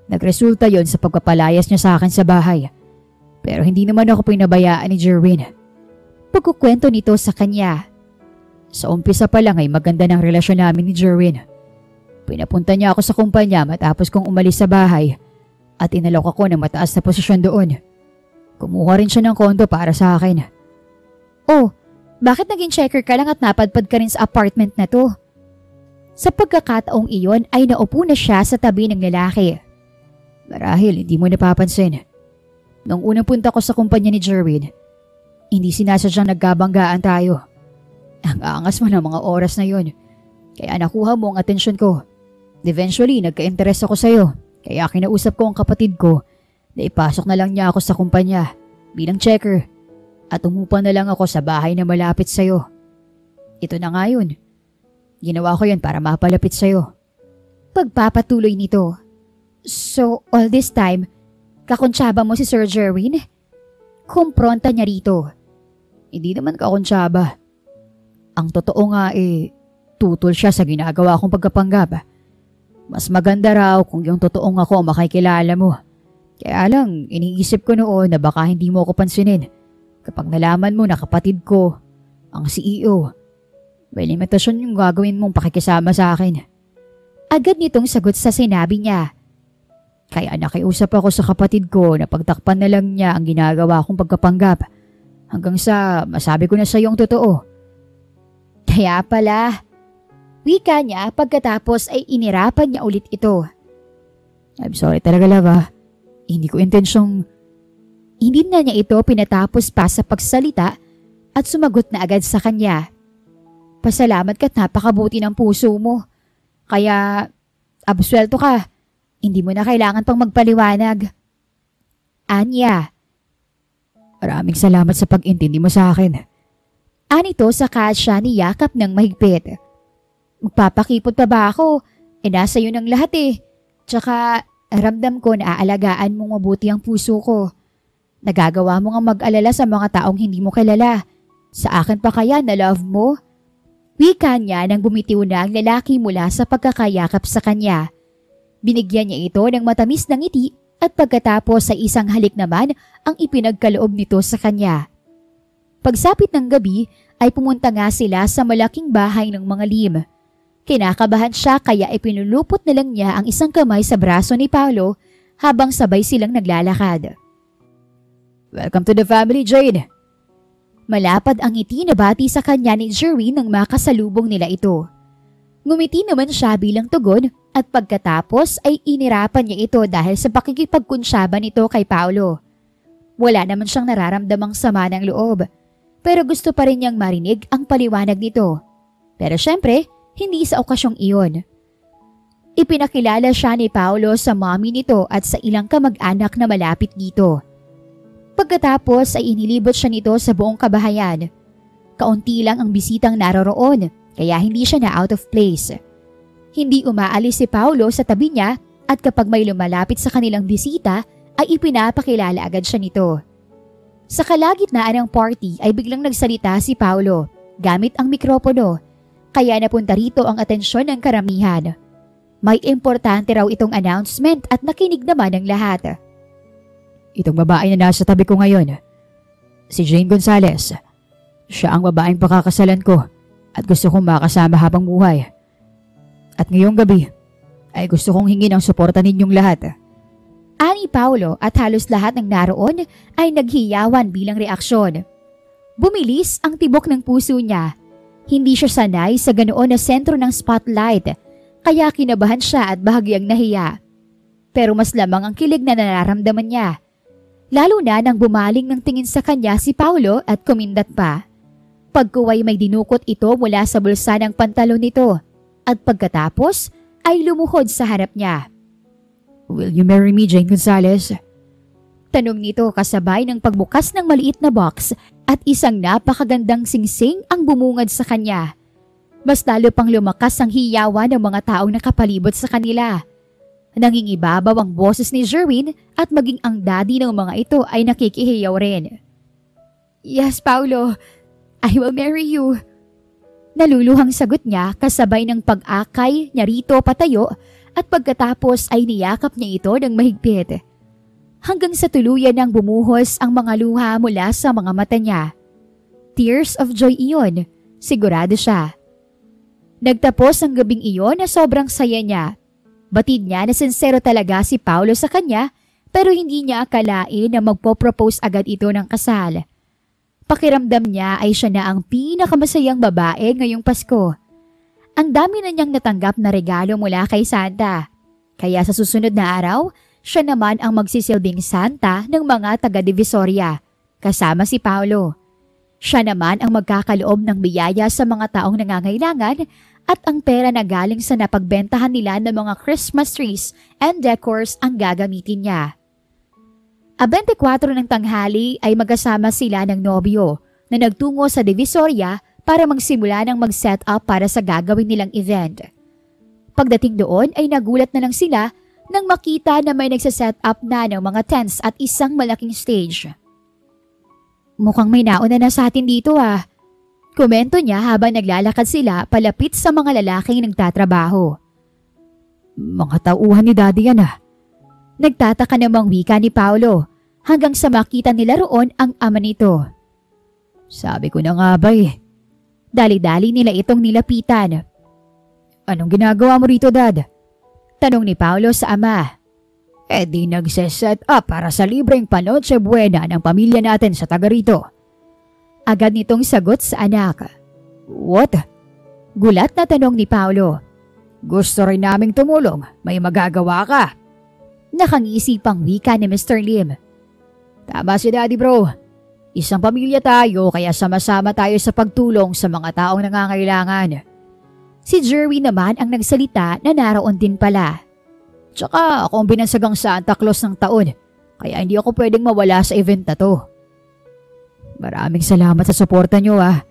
Nagresulta yon sa pagpapalayas niya sa akin sa bahay. Pero hindi naman ako pinabayaan ni Jerwin. Pagkukwento nito sa kanya. Sa umpisa pa lang ay maganda ng relasyon namin ni Jerwin. Pinapunta niya ako sa kumpanya matapos kong umalis sa bahay at inalok ako ng mataas na posisyon doon. Kumuha rin siya ng kondo para sa akin. Oh, bakit naging checker ka lang at napadpad ka rin sa apartment na to? Sa pagkakataong iyon ay naupo na siya sa tabi ng lalaki. Marahil hindi mo napapansin. Nung unang punta ko sa kumpanya ni Jerwin, hindi sinasadyang nagkabanggaan tayo. Ang angas mo ng mga oras na yon. Kaya nakuha mo ang atensyon ko. Eventually, nagka-interest ako sa'yo. Kaya kinausap ko ang kapatid ko na ipasok na lang niya ako sa kumpanya bilang checker at umupa na lang ako sa bahay na malapit sa'yo. Ito na nga yun. Ginawa ko yun para mapalapit sa'yo. Pagpapatuloy nito. So, all this time, kakontsaba mo si Sir Jerwin? Kumpronta niya rito. Hindi naman kakonsyaba. Ang totoo nga tutol siya sa ginagawa kong pagkapanggap. Mas maganda raw kung yung totoong ako makikilala mo. Kaya lang, iniisip ko noon na baka hindi mo ako pansinin kapag nalaman mo na kapatid ko, ang CEO. May limitasyon yung gagawin mong pakikisama sa akin. Agad nitong sagot sa sinabi niya. Kaya nakiusap ako sa kapatid ko na pagtakpan na lang niya ang ginagawa kong pagkapanggap hanggang sa masabi ko na sa iyong totoo. Kaya pala, wika niya pagkatapos ay inirapan niya ulit ito. I'm sorry talaga, love. Hindi ko intensyong... Hindi na niya ito pinatapos pa sa pagsalita at sumagot na agad sa kanya. Pasalamat ka't napakabuti ng puso mo. Kaya, absuelto ka. Hindi mo na kailangan pang magpaliwanag. Anya. Maraming salamat sa pag-intindi mo sa akin. Anito saka siya niyakap ng mahigpit. Magpapakipot pa ba ako? Nasa iyo ng lahat Tsaka ramdam ko na aalagaan mong mabuti ang puso ko. Nagagawa mo nga mag-alala sa mga taong hindi mo kilala. Sa akin pa kaya na love mo? Wika niya nang bumitiw na ang lalaki mula sa pagkakayakap sa kanya. Binigyan niya ito ng matamis na ngiti at pagkatapos sa isang halik naman ang ipinagkaloob nito sa kanya. Pagsapit ng gabi ay pumunta nga sila sa malaking bahay ng mga lim. Kinakabahan siya kaya ipinulupot na lang niya ang isang kamay sa braso ni Paolo habang sabay silang naglalakad. Welcome to the family, Jane. Malapad ang ngiti na bati sa kanya ni Jerwin nang makasalubong nila ito. Ngumiti naman siya bilang tugon at pagkatapos ay inirapan niya ito dahil sa pakikipagkunsyaba nito kay Paolo. Wala naman siyang nararamdamang sama ng loob, pero gusto pa rin niyang marinig ang paliwanag nito. Pero syempre, hindi sa okasyong iyon. Ipinakilala siya ni Paolo sa mommy nito at sa ilang kamag-anak na malapit dito. Pagkatapos ay inilibot siya nito sa buong kabahayan. Kaunti lang ang bisitang naroroon kaya hindi siya na out of place. Hindi umaalis si Paolo sa tabi niya at kapag may lumalapit sa kanilang bisita ay ipinapakilala agad siya nito. Sa kalagitnaan ng party ay biglang nagsalita si Paolo gamit ang mikropono kaya napunta rito ang atensyon ng karamihan. May importante raw itong announcement at nakinig naman ng lahat. Itong babae na nasa tabi ko ngayon, si Jane Gonzalez. Siya ang babaeng pakakasalan ko at gusto kong makasama habang buhay. At ngayong gabi ay gusto kong hingin ang suporta ninyong lahat. Ani Paolo at halos lahat ng naroon ay naghiyawan bilang reaksyon. Bumilis ang tibok ng puso niya. Hindi siya sanay sa ganoon na sentro ng spotlight kaya kinabahan siya at bahagyang nahiya. Pero mas lamang ang kilig na nararamdaman niya. Lalo na nang bumaling ng tingin sa kanya si Paolo at kumindat pa. Pagkuway may dinukot ito mula sa bulsa ng pantalon nito at pagkatapos ay lumuhod sa harap niya. Will you marry me, Jane Gonzalez? Tanong nito kasabay ng pagbukas ng maliit na box at isang napakagandang singsing ang bumungad sa kanya. Mas lalo pang lumakas ang hiyawan ng mga taong nakapalibot sa kanila. Nangingibabaw ang boses ni Jerwin at maging ang daddy ng mga ito ay nakikihiyaw rin. Yes, Paolo. I will marry you. Naluluhang sagot niya kasabay ng pag-akay niya rito patayo at pagkatapos ay niyakap niya ito ng mahigpit. Hanggang sa tuluyan nang bumuhos ang mga luha mula sa mga mata niya. Tears of joy iyon, sigurado siya. Nagtapos ang gabing iyon na sobrang saya niya. Batid niya na sincero talaga si Paolo sa kanya pero hindi niya akalain na magpo-propose agad ito ng kasal. Pakiramdam niya ay siya na ang pinakamasayang babae ngayong Pasko. Ang dami na niyang natanggap na regalo mula kay Santa. Kaya sa susunod na araw, siya naman ang magsisilbing Santa ng mga taga-Divisoria, kasama si Paolo. Siya naman ang magkakaloob ng biyaya sa mga taong nangangailangan at ang pera na galing sa napagbentahan nila ng mga Christmas trees and decors ang gagamitin niya. A 24 ng tanghali ay magkasama sila ng nobyo na nagtungo sa Divisoria para magsimula ng mag-set up para sa gagawin nilang event. Pagdating doon ay nagulat na lang sila nang makita na may nagsaset up na ng mga tents at isang malaking stage. mukhang may nauna na sa atin dito ah. Komento niya habang naglalakad sila palapit sa mga lalaking nagtatrabaho. Mga tauhan ni Daddy yan ah. Nagtataka namang wika ni Paolo hanggang sa makita nila roon ang ama nito. Sabi ko na nga ba eh. Dali-dali nila itong nilapitan. Anong ginagawa mo rito, Dad? Tanong ni Paolo sa ama. Di nagse-set up para sa libreng Panoche Buena ng pamilya natin sa taga rito. Agad nitong sagot sa anak. What? Gulat na tanong ni Paolo. Gusto rin naming tumulong, may magagawa ka. Nakangisipang wika ni Mr. Lim. Tama si Daddy bro. Isang pamilya tayo kaya sama-sama tayo sa pagtulong sa mga taong nangangailangan. Si Jerwin naman ang nagsalita na naroon din pala. Tsaka ako ang binansagang Santa Claus ng taon kaya hindi ako pwedeng mawala sa event na to. Maraming salamat sa suporta nyo ah.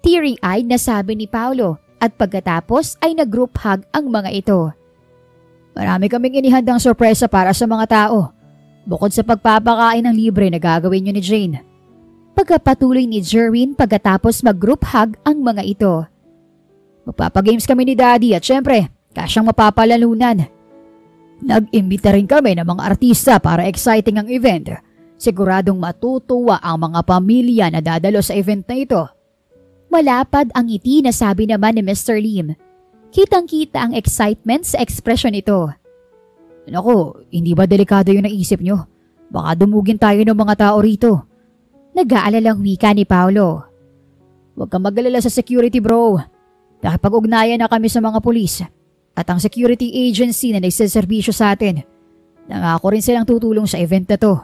Teary-eyed na sabi ni Paolo at pagkatapos ay nag-group hug ang mga ito. Marami kaming inihandang sorpresa para sa mga tao. Bukod sa pagpapakain ng libre na gagawin nyo ni Jane. Pagkapatuloy ni Jerwin pagkatapos mag-group hug ang mga ito. Magpapagames kami ni Daddy at syempre, kasyang mapapalalunan. Nag-imbita rin kami ng mga artista para exciting ang event. Siguradong matutuwa ang mga pamilya na dadalo sa event na ito. Malapad ang ngiti na sabi naman ni Mr. Lim. Kitang-kita ang excitement sa ekspresyon nito. Naku, hindi ba delikado yung naisip nyo? Baka dumugin tayo ng mga tao rito. Nag-aalalang wika ni Paolo. Huwag kang mag-alala sa security bro. Nakipag-ugnayan na kami sa mga pulis at ang security agency na nagsiservisyo sa atin. Nangako rin silang tutulong sa event na to.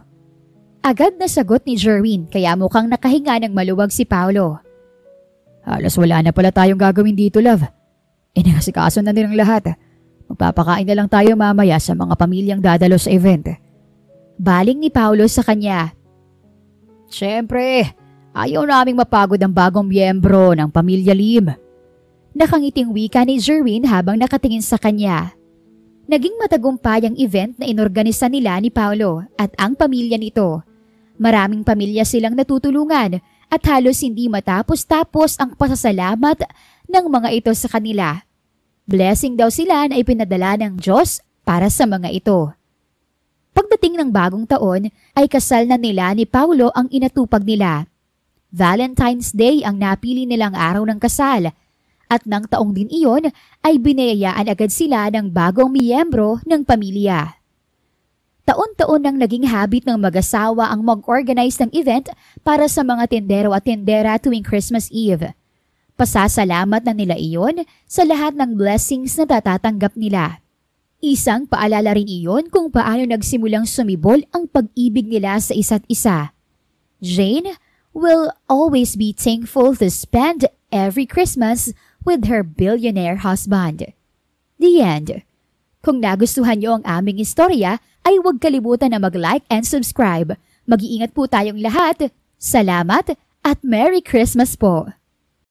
Agad na sagot ni Jerwin kaya mukhang nakahinga ng maluwag si Paolo. Halos wala na pala tayong gagawin dito, love. Inasikaso na nilang lahat. Magpapakain na lang tayo mamaya sa mga pamilyang dadalo sa event. Baling ni Paolo sa kanya. Siyempre, ayaw naming mapagod ang bagong miyembro ng pamilya Lim. Nakangiting wika ni Jerwin habang nakatingin sa kanya. Naging matagumpay ang event na inorganisa nila ni Paolo at ang pamilya nito. Maraming pamilya silang natutulungan at halos hindi matapos-tapos ang pasasalamat ng mga ito sa kanila. Blessing daw sila na ipinadala ng Diyos para sa mga ito. Pagdating ng bagong taon ay kasal na nila ni Paolo ang inatupag nila. Valentine's Day ang napili nilang araw ng kasal at nang taong din iyon ay binayayaan agad sila ng bagong miyembro ng pamilya. Taon-taon nang naging habit ng mag-asawa ang mag-organize ng event para sa mga tendero at tendera tuwing Christmas Eve. Pasasalamat na nila iyon sa lahat ng blessings na tatatanggap nila. Isang paalala rin iyon kung paano nagsimulang sumibol ang pag-ibig nila sa isa't isa. Jane will always be thankful to spend every Christmas with her billionaire husband. The end. Kung nagustuhan niyo ang aming istorya, ay huwag kalimutan na mag-like and subscribe. Mag-iingat po tayong lahat. Salamat at Merry Christmas po!